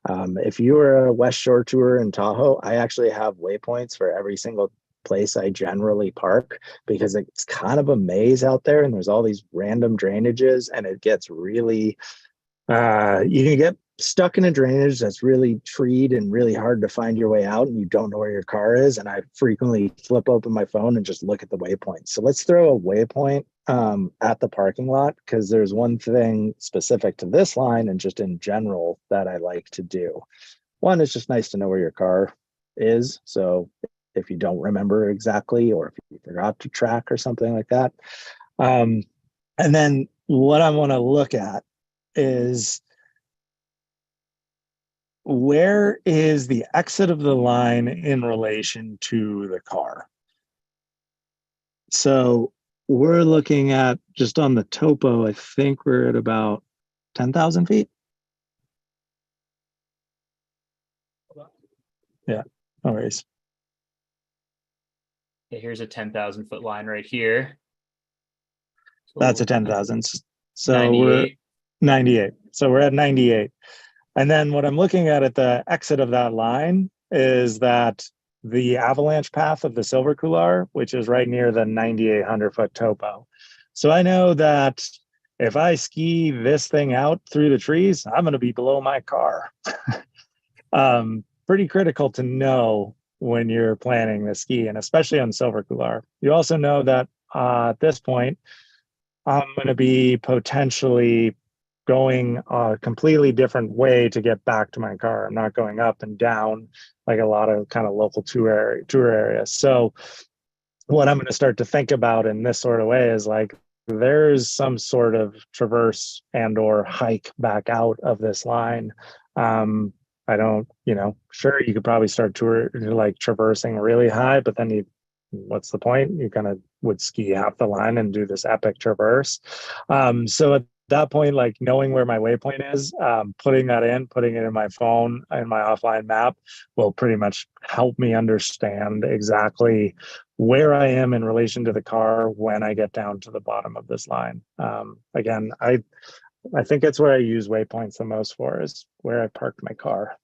If you are a West Shore tour in Tahoe, I actually have waypoints for every single place I generally park because it's kind of a maze out there and there's all these random drainages and it gets really, you can get stuck in a drainage that's really treed and really hard to find your way out and you don't know where your car is. And I frequently flip open my phone and just look at the waypoint. So let's throw a waypoint at the parking lot because there's one thing specific to this line and just in general that I like to do. One, it's just nice to know where your car is. So if you don't remember exactly or if you forgot to track or something like that. And then what I want to look at is where is the exit of the line in relation to the car? So we're looking at just on the topo, I think we're at about 10,000 feet. Yeah, no worries. Okay, here's a 10,000 foot line right here. So that's a 10,000. So 98. we're 98. So we're at 98. And then what I'm looking at the exit of that line is that the avalanche path of the Silver Couloir, which is right near the 9,800 foot topo. So I know that if I ski this thing out through the trees, I'm going to be below my car. Pretty critical to know when you're planning the ski, and especially on Silver Couloir. You also know that at this point, I'm going to be potentially going a completely different way to get back to my car. I'm not going up and down like a lot of kind of local tour areas. So what I'm going to start to think about in this sort of way is like there's some sort of traverse and or hike back out of this line. I don't, sure, you could probably start like traversing really high, but then what's the point? You kind of would ski half the line and do this epic traverse. So at that point, like knowing where my waypoint is, putting it in my phone and my offline map will pretty much help me understand exactly where I am in relation to the car when I get down to the bottom of this line. Again, I think it's where I use waypoints the most for is where I parked my car.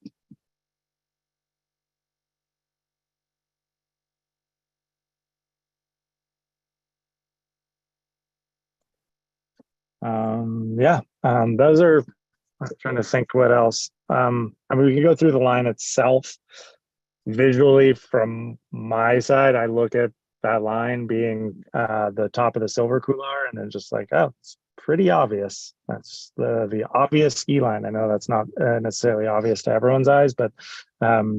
Those are, I'm trying to think what else. I mean, we can go through the line itself. Visually, from my side, I look at that line being the top of the silver couloir, and then just like, oh, it's pretty obvious. That's the obvious ski line. I know that's not necessarily obvious to everyone's eyes, but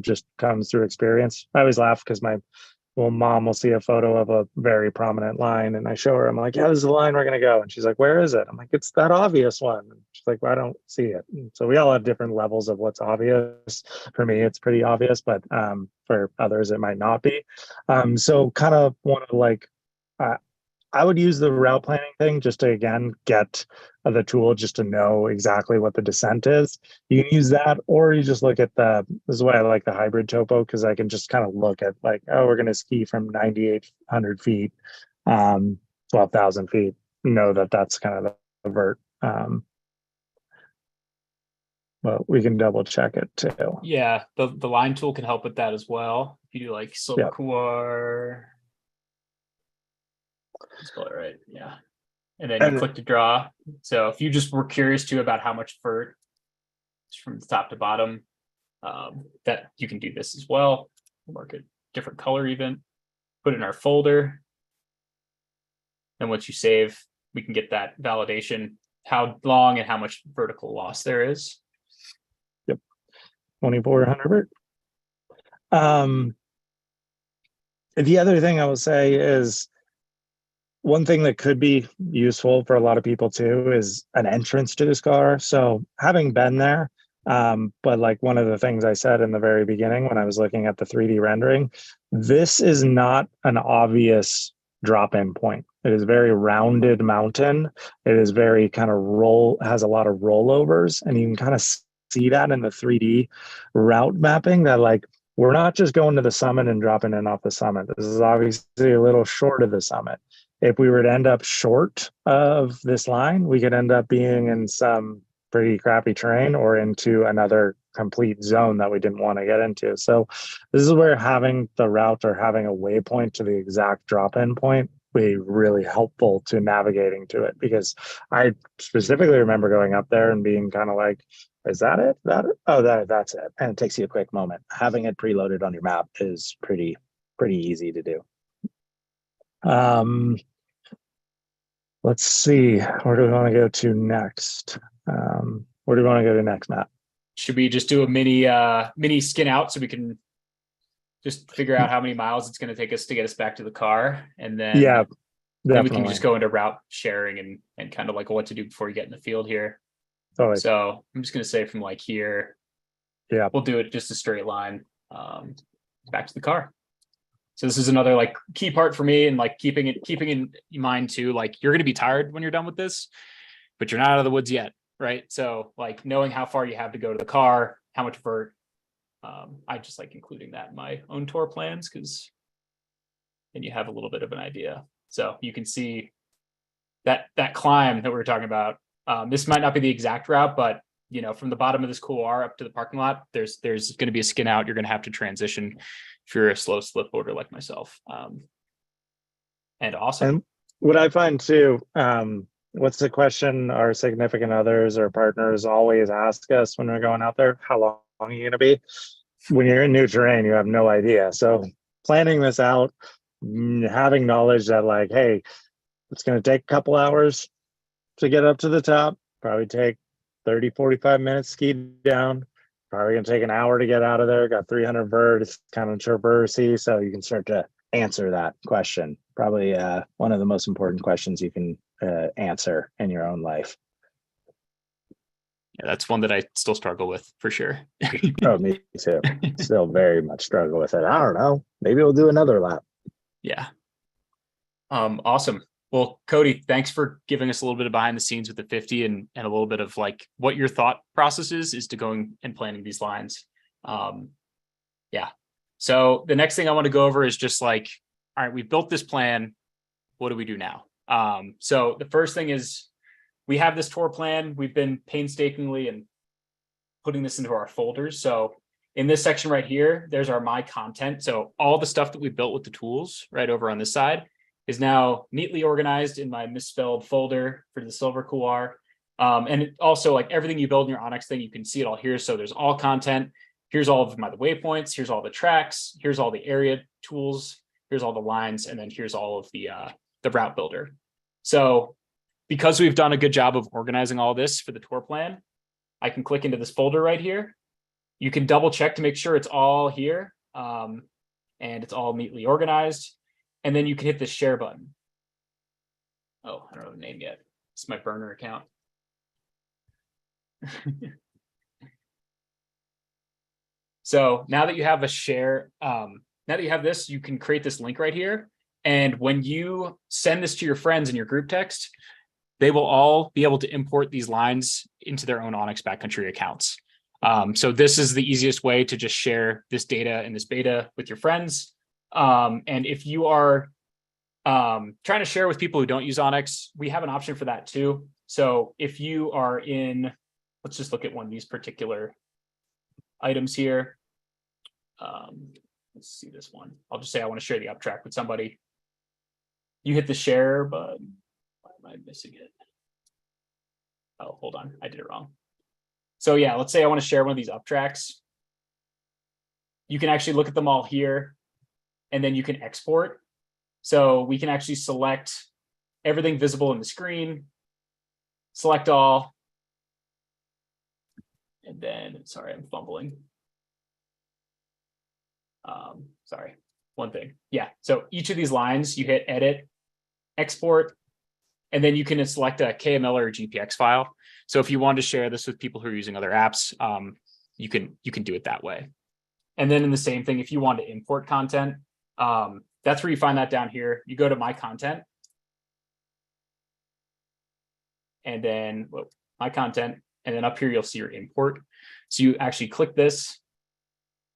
just comes through experience. I always laugh because my mom will see a photo of a very prominent line, and I show her, I'm like, yeah, this is the line we're gonna go. And she's like, where is it? I'm like, it's that obvious one. And she's like, well, I don't see it. And so we all have different levels of what's obvious. For me, it's pretty obvious, but for others, it might not be. So kind of want to like, uh, I would use the route planning thing just to, again, get the tool just to know exactly what the descent is. You can use that, or you just look at this is why I like the hybrid topo, because I can just kind of look at like, oh, we're going to ski from 9,800 feet, 12,000 feet, know that that's kind of the vert. But we can double check it too. Yeah, the line tool can help with that as well. If you do like silver couloir, spell it right, yeah. And then you click to draw. So if you just were curious too about how much vert from the top to bottom, that you can do this as well. Mark a different color even, put it in our folder. And once you save, we can get that validation, how long and how much vertical loss there is. Yep, 2,400 vert. The other thing I will say is, one thing that could be useful for a lot of people too is an entrance to this car. So having been there, but like one of the things I said in the very beginning when I was looking at the 3D rendering, this is not an obvious drop-in point. It is very rounded mountain. It is very kind of has a lot of rollovers, and you can kind of see that in the 3D route mapping that like, we're not just going to the summit and dropping in off the summit. This is obviously a little short of the summit. If we were to end up short of this line, we could end up being in some pretty crappy terrain or into another complete zone that we didn't want to get into. So this is where having the route or having a waypoint to the exact drop-in point be really helpful to navigating to it, because I specifically remember going up there and being kind of like, is that it? That's it. And it takes you a quick moment. Having it preloaded on your map is pretty easy to do. Let's see, where do we want to go to next? Where do we want to go to next, Matt? Should we just do a mini skin out so we can just figure out how many miles it's going to take us to get us back to the car? And then, yeah, then we can just go into route sharing and kind of like what to do before you get in the field here. Totally. So I'm just going to say from like here, yeah, we'll do it just a straight line back to the car. So this is another like key part for me, and like keeping in mind too, like you're going to be tired when you're done with this, but you're not out of the woods yet, right? So like knowing how far you have to go to the car, how much vert, I just like including that in my own tour plans, because then you have a little bit of an idea. So you can see that climb that we were talking about. This might not be the exact route, but you know, from the bottom of this couloir up to the parking lot, there's going to be a skin out. You're going to have to transition if you're a slow slip boarder like myself. And awesome. And what I find too, what's the question our significant others or partners always ask us when we're going out there? How long are you going to be? When you're in new terrain, you have no idea. So planning this out, having knowledge that like, hey, it's going to take a couple hours to get up to the top, probably take 30, 45 minutes ski down, probably going to take an hour to get out of there. Got 300 vert, it's kind of traversy, so you can start to answer that question. Probably one of the most important questions you can answer in your own life. Yeah, that's one that I still struggle with for sure. Oh, me too. Still very much struggle with it. I don't know. Maybe we'll do another lap. Yeah. Awesome. Well, Cody, thanks for giving us a little bit of behind the scenes with the 50 and a little bit of like what your thought process is to going and planning these lines. Yeah. So the next thing I want to go over is just like, all right, we built this plan. What do we do now? So the first thing is we have this tour plan. We've been painstakingly and putting this into our folders. So in this section right here, there's our my content. So all the stuff that we built with the tools right over on this side is now neatly organized in my misspelled folder for the silver couloir. And also like everything you build in your onX thing, you can see it all here. So there's all content. Here's all of my waypoints. Here's all the tracks. Here's all the area tools. Here's all the lines. And then here's all of the route builder. So because we've done a good job of organizing all this for the tour plan, I can click into this folder right here. You can double check to make sure it's all here and it's all neatly organized. And then you can hit the share button. Oh, I don't know the name yet. It's my burner account. So now that you have a share, now that you have this, you can create this link right here. And when you send this to your friends in your group text, they will all be able to import these lines into their own onX Backcountry accounts. So this is the easiest way to just share this data and this beta with your friends. And if you are trying to share with people who don't use onX, we have an option for that too. So if you are in, let's just look at one of these particular items here. Let's see this one. I'll just say I want to share the uptrack with somebody. You hit the share button. Why am I missing it? Oh, hold on. I did it wrong. So yeah, let's say I want to share one of these uptracks. You can actually look at them all here, and then you can export. So we can actually select everything visible in the screen, select all, and then, sorry, I'm fumbling. Sorry, one thing. Yeah, so each of these lines, you hit edit, export, and then you can select a KML or a GPX file. So if you want to share this with people who are using other apps, you can do it that way. And then in the same thing, if you want to import content, that's where you find that down here. You go to my content, and then my content, and then up here you'll see your import. So you actually click this,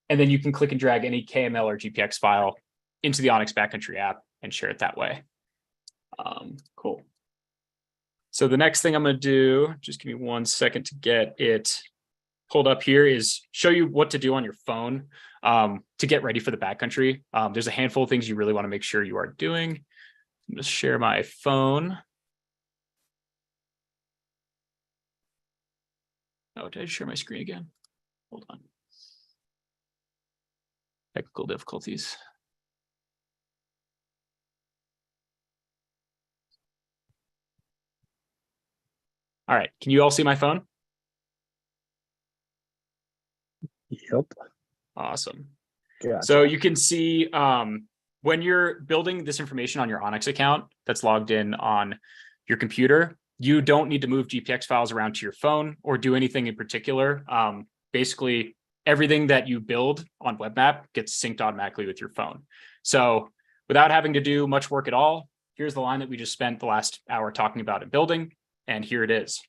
and then you can click and drag any KML or GPX file into the onX Backcountry app and share it that way. Cool. So the next thing I'm going to do, just give me 1 second to get it pulled up here, is show you what to do on your phone to get ready for the backcountry. There's a handful of things you really want to make sure you are doing. I'm going to share my phone. Oh, did I share my screen again? Hold on. Technical difficulties. All right, can you all see my phone? Yep. Awesome. Gotcha. So you can see when you're building this information on your onX account that's logged in on your computer, you don't need to move GPX files around to your phone or do anything in particular. Basically, everything that you build on WebMap gets synced automatically with your phone. So without having to do much work at all, here's the line that we just spent the last hour talking about and building, and here it is.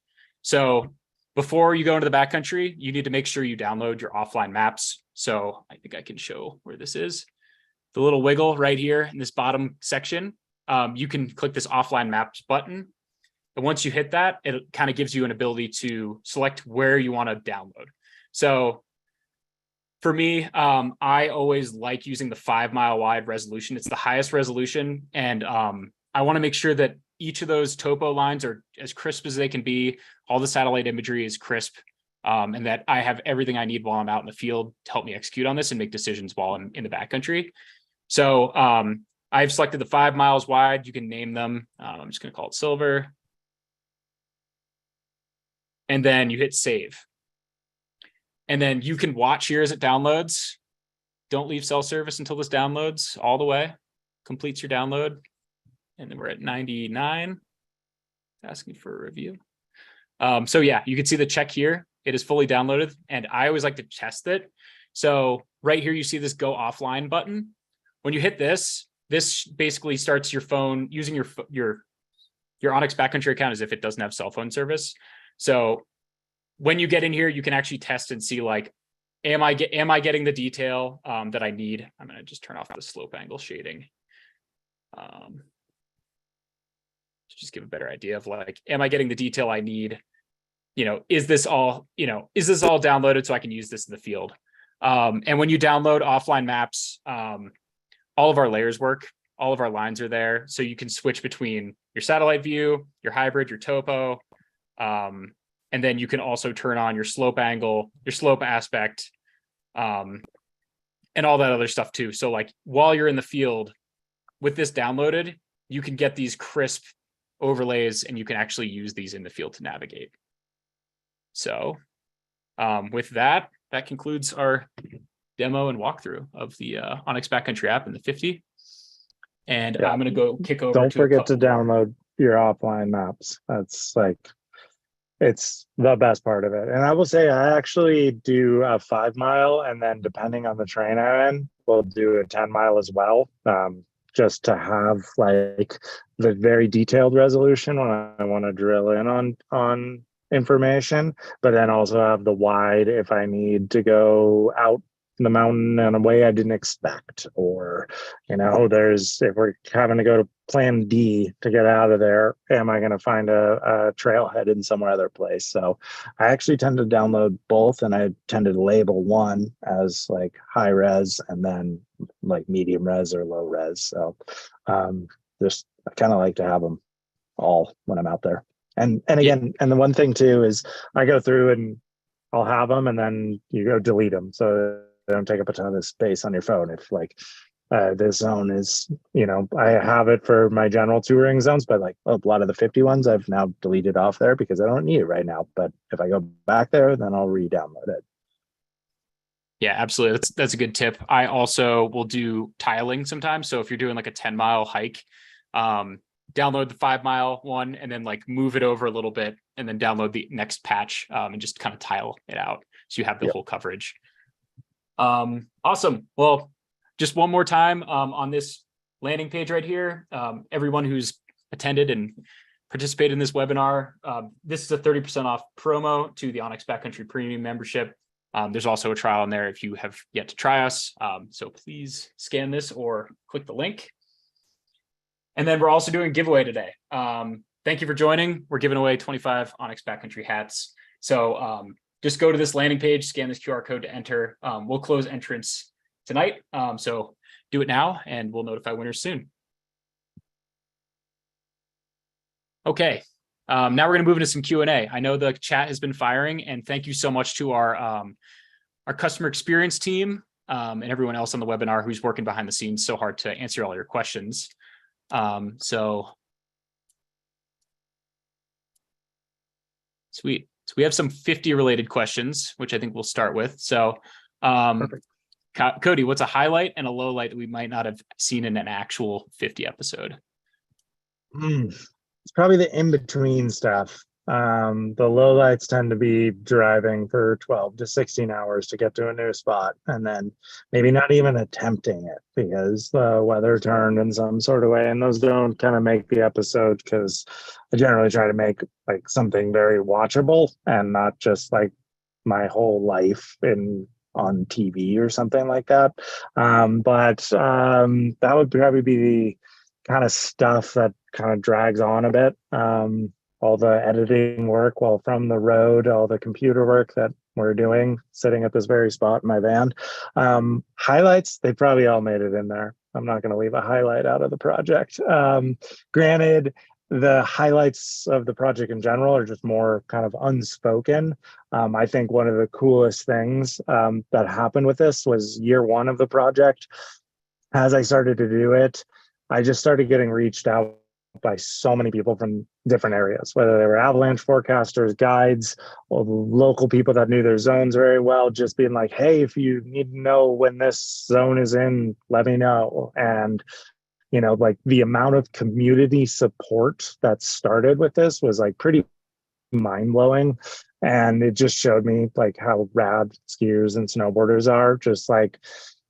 So before you go into the backcountry, you need to make sure you download your offline maps. So I think I can show where this is. The little wiggle right here in this bottom section, you can click this offline maps button. And once you hit that, it kind of gives you an ability to select where you want to download. So for me, I always like using the 5 mile wide resolution. It's the highest resolution. And I want to make sure that each of those topo lines are as crisp as they can be. All the satellite imagery is crisp, and that I have everything I need while I'm out in the field to help me execute on this and make decisions while I'm in the backcountry. So I've selected the 5 miles wide. You can name them. I'm just going to call it silver. And then you hit save. And then you can watch here as it downloads. Don't leave cell service until this downloads all the way, completes your download. And then we're at 99, asking for a review. So yeah, you can see the check here. It is fully downloaded, and I always like to test it. So right here, you see this go offline button. When you hit this, this basically starts your phone using your onX Backcountry account as if it doesn't have cell phone service. So when you get in here, you can actually test and see, like, am I getting the detail that I need? I'm going to just turn off the slope angle shading. To just give a better idea of, like, am I getting the detail I need? Is this all downloaded so I can use this in the field? And when you download offline maps, all of our layers work, all of our lines are there. So you can switch between your satellite view, your hybrid, your topo, And then you can also turn on your slope angle, your slope aspect, and all that other stuff too. So like while you're in the field with this downloaded, you can get these crisp overlays and you can actually use these in the field to navigate. So with that concludes our demo and walkthrough of the onX Backcountry app in the 50. And I'm going to go kick over Don't to a forget to couple more. download your offline maps. That's like, it's the best part of it. And I will say, I actually do a 5 mile, and then depending on the terrain I'm in, we'll do a 10 mile as well. Just to have like the very detailed resolution when I want to drill in on information, but then also have the wide if I need to go out the mountain in a way I didn't expect, or there's, if we're having to go to plan D to get out of there, am I going to find a trailhead in some other place? So I actually tend to download both, and I tend to label one as like high res and then like medium res or low res. So just I kind of like to have them all when I'm out there. And again, and the one thing too is I go through and I'll have them, and then you go delete them so they don't take up a ton of space on your phone. If like this zone is, I have it for my general touring zones, but like a lot of the 50 ones I've now deleted off there because I don't need it right now. But if I go back there, then I'll re-download it. Yeah, absolutely. That's a good tip. I also will do tiling sometimes. So if you're doing like a 10-mile hike, download the 5-mile one and then like move it over a little bit and then download the next patch and just kind of tile it out so you have the whole coverage. Awesome. Well, just one more time on this landing page right here, everyone who's attended and participated in this webinar, this is a 30% off promo to the onX Backcountry Premium membership. There's also a trial in there if you have yet to try us. So please scan this or click the link. And then we're also doing a giveaway today. Thank you for joining. We're giving away 25 onX Backcountry hats. So just go to this landing page, scan this QR code to enter. We'll close entrance tonight. So do it now and we'll notify winners soon. Okay. Now we're going to move into some Q&A. I know the chat has been firing, and thank you so much to our customer experience team and everyone else on the webinar who's working behind the scenes so hard to answer all your questions. So sweet. So we have some 50 related questions, which I think we'll start with. So Cody, what's a highlight and a low light that we might not have seen in an actual 50 episode? It's probably the in-between stuff. The lowlights tend to be driving for 12 to 16 hours to get to a new spot, and then maybe not even attempting it because the weather turned in some sort of way, and those don't kind of make the episode because I generally try to make like something very watchable and not just like my whole life on TV or something like that. But that would probably be the kind of stuff that kind of drags on a bit. All the editing work while from the road, all the computer work that we're doing, sitting at this very spot in my van. Highlights, they probably all made it in there. I'm not going to leave a highlight out of the project. Granted, the highlights of the project in general are just more kind of unspoken. I think one of the coolest things that happened with this was year one of the project. As I started to do it, I just started getting reached out by so many people from different areas, whether they were avalanche forecasters, guides, or local people that knew their zones very well, just being like, hey, if you need to know when this zone is in, let me know. And, like the amount of community support that started with this was like pretty mind-blowing. And it just showed me like how rad skiers and snowboarders are. Just like,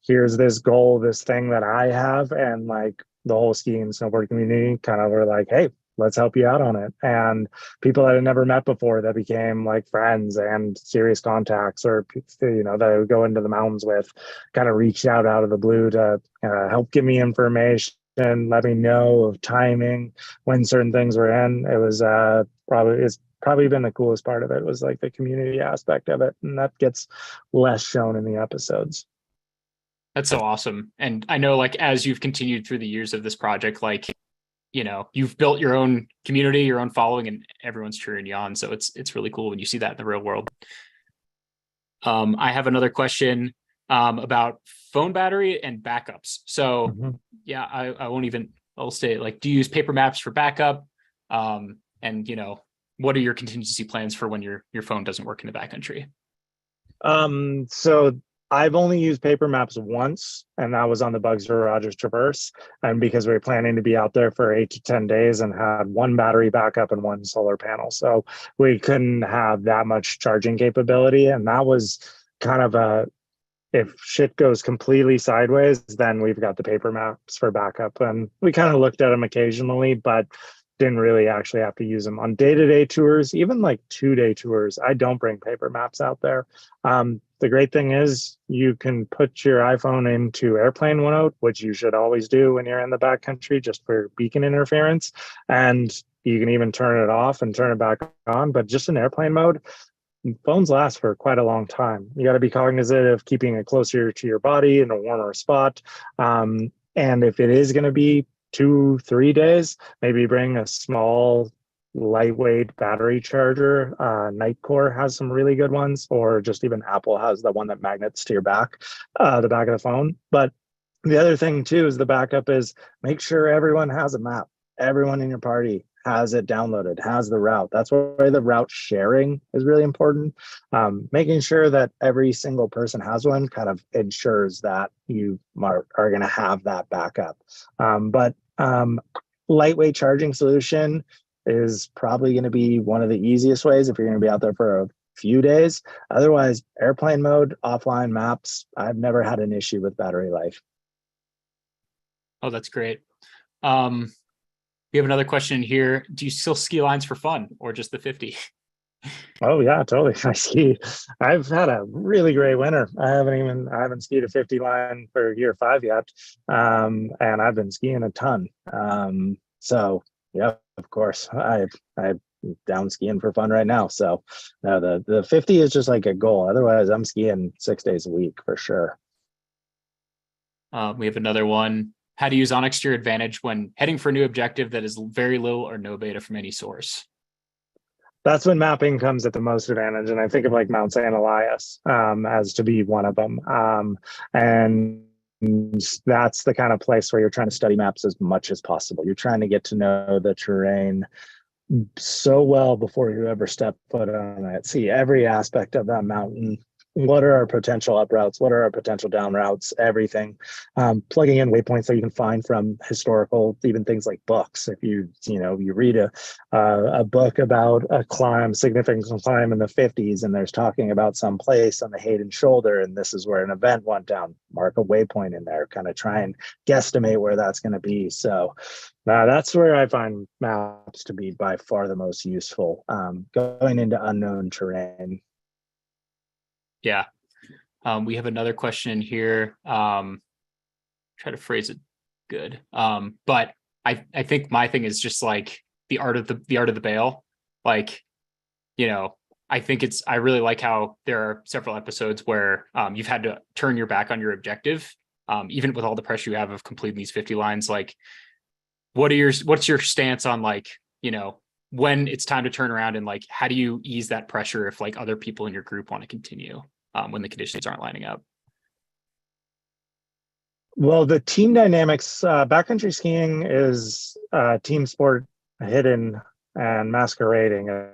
here's this goal, this thing that I have, and like the whole skiing and snowboard community kind of were like, hey, let's help you out on it. And people that I had never met before that became like friends and serious contacts, or, that I would go into the mountains with, kind of reached out of the blue to help give me information and let me know of timing when certain things were in. It was it's probably been the coolest part of it, was like the community aspect of it. And that gets less shown in the episodes. That's so awesome. And I know like as you've continued through the years of this project, like, you've built your own community, your own following, and everyone's cheering you on. So it's really cool when you see that in the real world. I have another question about phone battery and backups. So yeah, I won't even, I'll say, like, do you use paper maps for backup? And what are your contingency plans for when your phone doesn't work in the backcountry? So I've only used paper maps once, and that was on the Bugsy Rogers Traverse. And because we were planning to be out there for 8 to 10 days and had one battery backup and one solar panel. So we couldn't have that much charging capability. And that was kind of if shit goes completely sideways, then we've got the paper maps for backup. And we kind of looked at them occasionally, but didn't really actually have to use them on day-to-day tours, even like 2-day tours. I don't bring paper maps out there. The great thing is you can put your iPhone into airplane mode, which you should always do when you're in the backcountry, just for beacon interference. And you can even turn it off and turn it back on, but just in airplane mode, phones last for quite a long time. You got to be cognizant of keeping it closer to your body in a warmer spot. And if it is going to be 2-3 days, maybe bring a small lightweight battery charger. Nightcore has some really good ones, or just even Apple has the one that magnets to your back, the back of the phone. But the other thing too is the backup is make sure everyone has a map. Everyone in your party has it downloaded, has the route. That's why the route sharing is really important. Making sure that every single person has one kind of ensures that you are going to have that backup. But lightweight charging solution is probably going to be one of the easiest ways if you're going to be out there for a few days. Otherwise, airplane mode, offline maps, I've never had an issue with battery life. Oh, that's great. We have another question here. Do you still ski lines for fun or just the 50? Oh yeah, totally. I ski. I've had a really great winter. I haven't skied a 50 line for year 5 yet. And I've been skiing a ton. So yeah, of course. I'm down skiing for fun right now. So no, the 50 is just like a goal. Otherwise, I'm skiing 6 days a week for sure. We have another one. How to use onX to your advantage when heading for a new objective that is very little or no beta from any source? That's when mapping comes at the most advantage. And I think of like Mount St. Elias as to be one of them. And that's the kind of place where you're trying to study maps as much as possible. You're trying to get to know the terrain so well before you ever step foot on it. See every aspect of that mountain. What are our potential up routes? What are our potential down routes? Everything. Plugging in waypoints that you can find from historical, even things like books. If you read a book about a significant climb in the 50s, and there's talking about some place on the Hayden Shoulder, and this is where an event went down. Mark a waypoint in there. Kind of try and guesstimate where that's going to be. So that's where I find maps to be by far the most useful. Going into unknown terrain. Yeah. We have another question here. Try to phrase it good. But I think my thing is just like the art of the bail. Like, I really like how there are several episodes where you've had to turn your back on your objective, even with all the pressure you have of completing these 50 lines. Like, what's your stance on, like, when it's time to turn around, and like, how do you ease that pressure if like other people in your group want to continue when the conditions aren't lining up? Well, the team dynamics, backcountry skiing is team sport hidden and masquerading.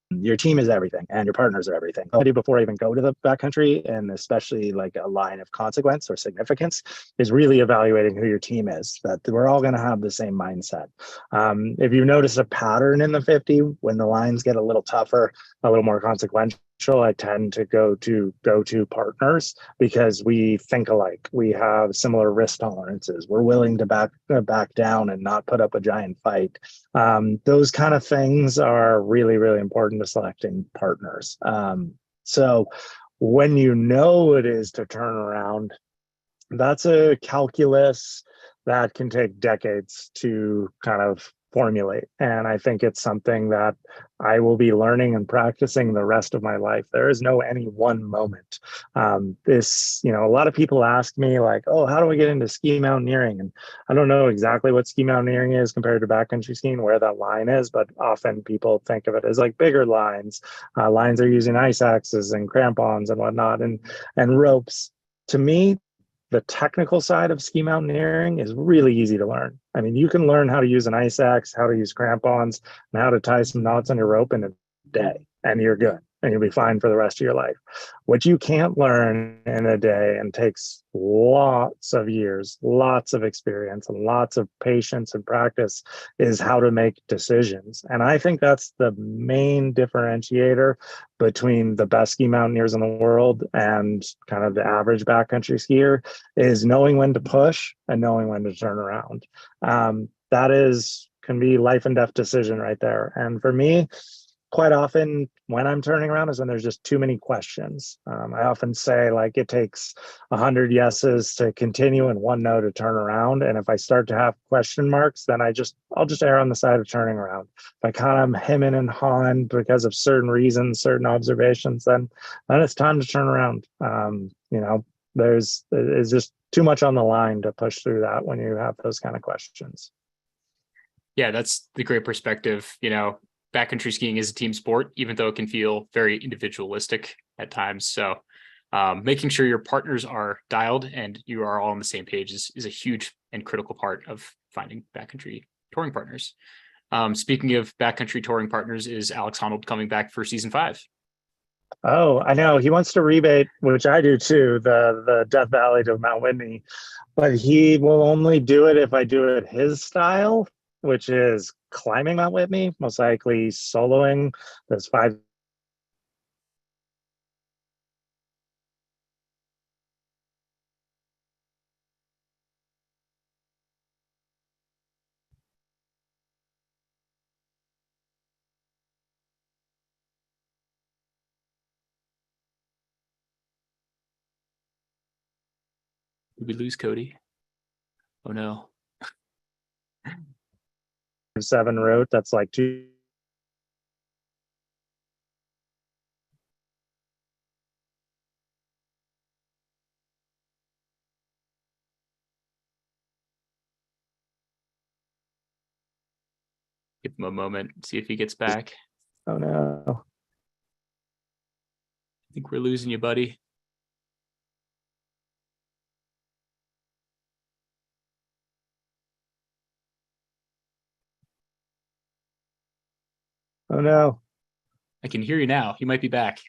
Your team is everything, and your partners are everything. What I do before I even go to the backcountry, and especially like a line of consequence or significance, is really evaluating who your team is, that we're all going to have the same mindset. If you notice a pattern in the 50, when the lines get a little tougher, a little more consequential, I tend to go to partners, because we think alike. We have similar risk tolerances. We're willing to back down and not put up a giant fight. Those kind of things are really, really important to selecting partners. So when you know it is to turn around, that's a calculus that can take decades to kind of formulate. And I think it's something that I will be learning and practicing the rest of my life. There is no any one moment. A lot of people ask me like, oh, how do I get into ski mountaineering? And I don't know exactly what ski mountaineering is compared to backcountry skiing, where that line is, but often people think of it as like bigger lines. Lines are using ice axes and crampons and whatnot, and ropes. To me, the technical side of ski mountaineering is really easy to learn. I mean, you can learn how to use an ice axe, how to use crampons, and how to tie some knots on your rope in a day, and you're good, and you'll be fine for the rest of your life. What you can't learn in a day and takes lots of years, lots of experience, and lots of patience and practice is how to make decisions. And I think that's the main differentiator between the best ski mountaineers in the world and kind of the average backcountry skier, is knowing when to push and knowing when to turn around. That can be life and death decision right there. And for me, quite often when I'm turning around is when there's just too many questions. I often say like it takes 100 yeses to continue and 1 no to turn around. And if I start to have question marks, then I'll just err on the side of turning around. If I kind of hemming and hawing because of certain reasons, certain observations, then it's time to turn around. There's just too much on the line to push through that when you have those kind of questions. Yeah, that's the great perspective. Backcountry skiing is a team sport, even though it can feel very individualistic at times. So making sure your partners are dialed and you are all on the same page is a huge and critical part of finding backcountry touring partners. Speaking of backcountry touring partners, is Alex Honnold coming back for season 5? Oh, I know. He wants to rebate, which I do too, the Death Valley to Mount Whitney, but he will only do it if I do it his style, which is climbing Mount Whitney, most likely soloing those 5. Did we lose Cody? Oh no. 7 route that's like 2. Give him a moment, see if he gets back. Oh no. I think we're losing you, buddy. Oh no. I can hear you now. He might be back.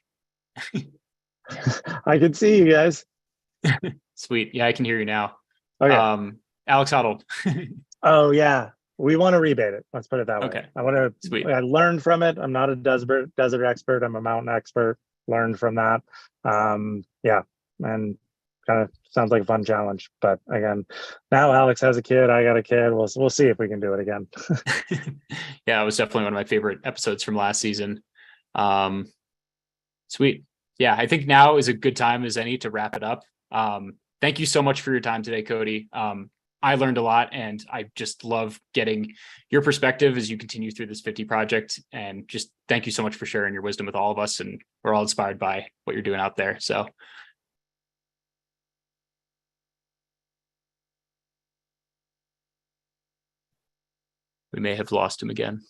I can see you guys. Sweet. Yeah, I can hear you now. Okay. Alex Honnold. Oh yeah. We want to rebate it. Let's put it that way. Okay. I want to. Sweet. I learned from it. I'm not a desert expert. I'm a mountain expert. Learned from that. Yeah, and kind of sounds like a fun challenge. But again, now Alex has a kid. I got a kid. We'll see if we can do it again. Yeah, it was definitely one of my favorite episodes from last season. Sweet. Yeah, I think now is a good time as any to wrap it up. Thank you so much for your time today, Cody. I learned a lot and I just love getting your perspective as you continue through this 50 project, and just thank you so much for sharing your wisdom with all of us. And we're all inspired by what you're doing out there. So we may have lost him again.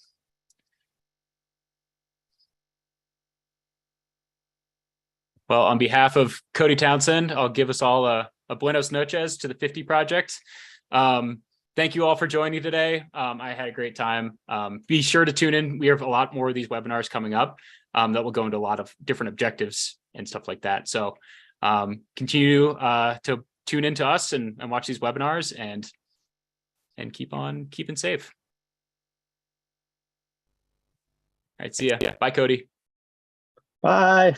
Well, on behalf of Cody Townsend, I'll give us all a buenos noches to the 50 project. Thank you all for joining today. I had a great time. Be sure to tune in. We have a lot more of these webinars coming up that will go into a lot of different objectives and stuff like that. So continue to tune into us and watch these webinars and keep on keeping safe. All right, see ya. Bye, Cody. Bye.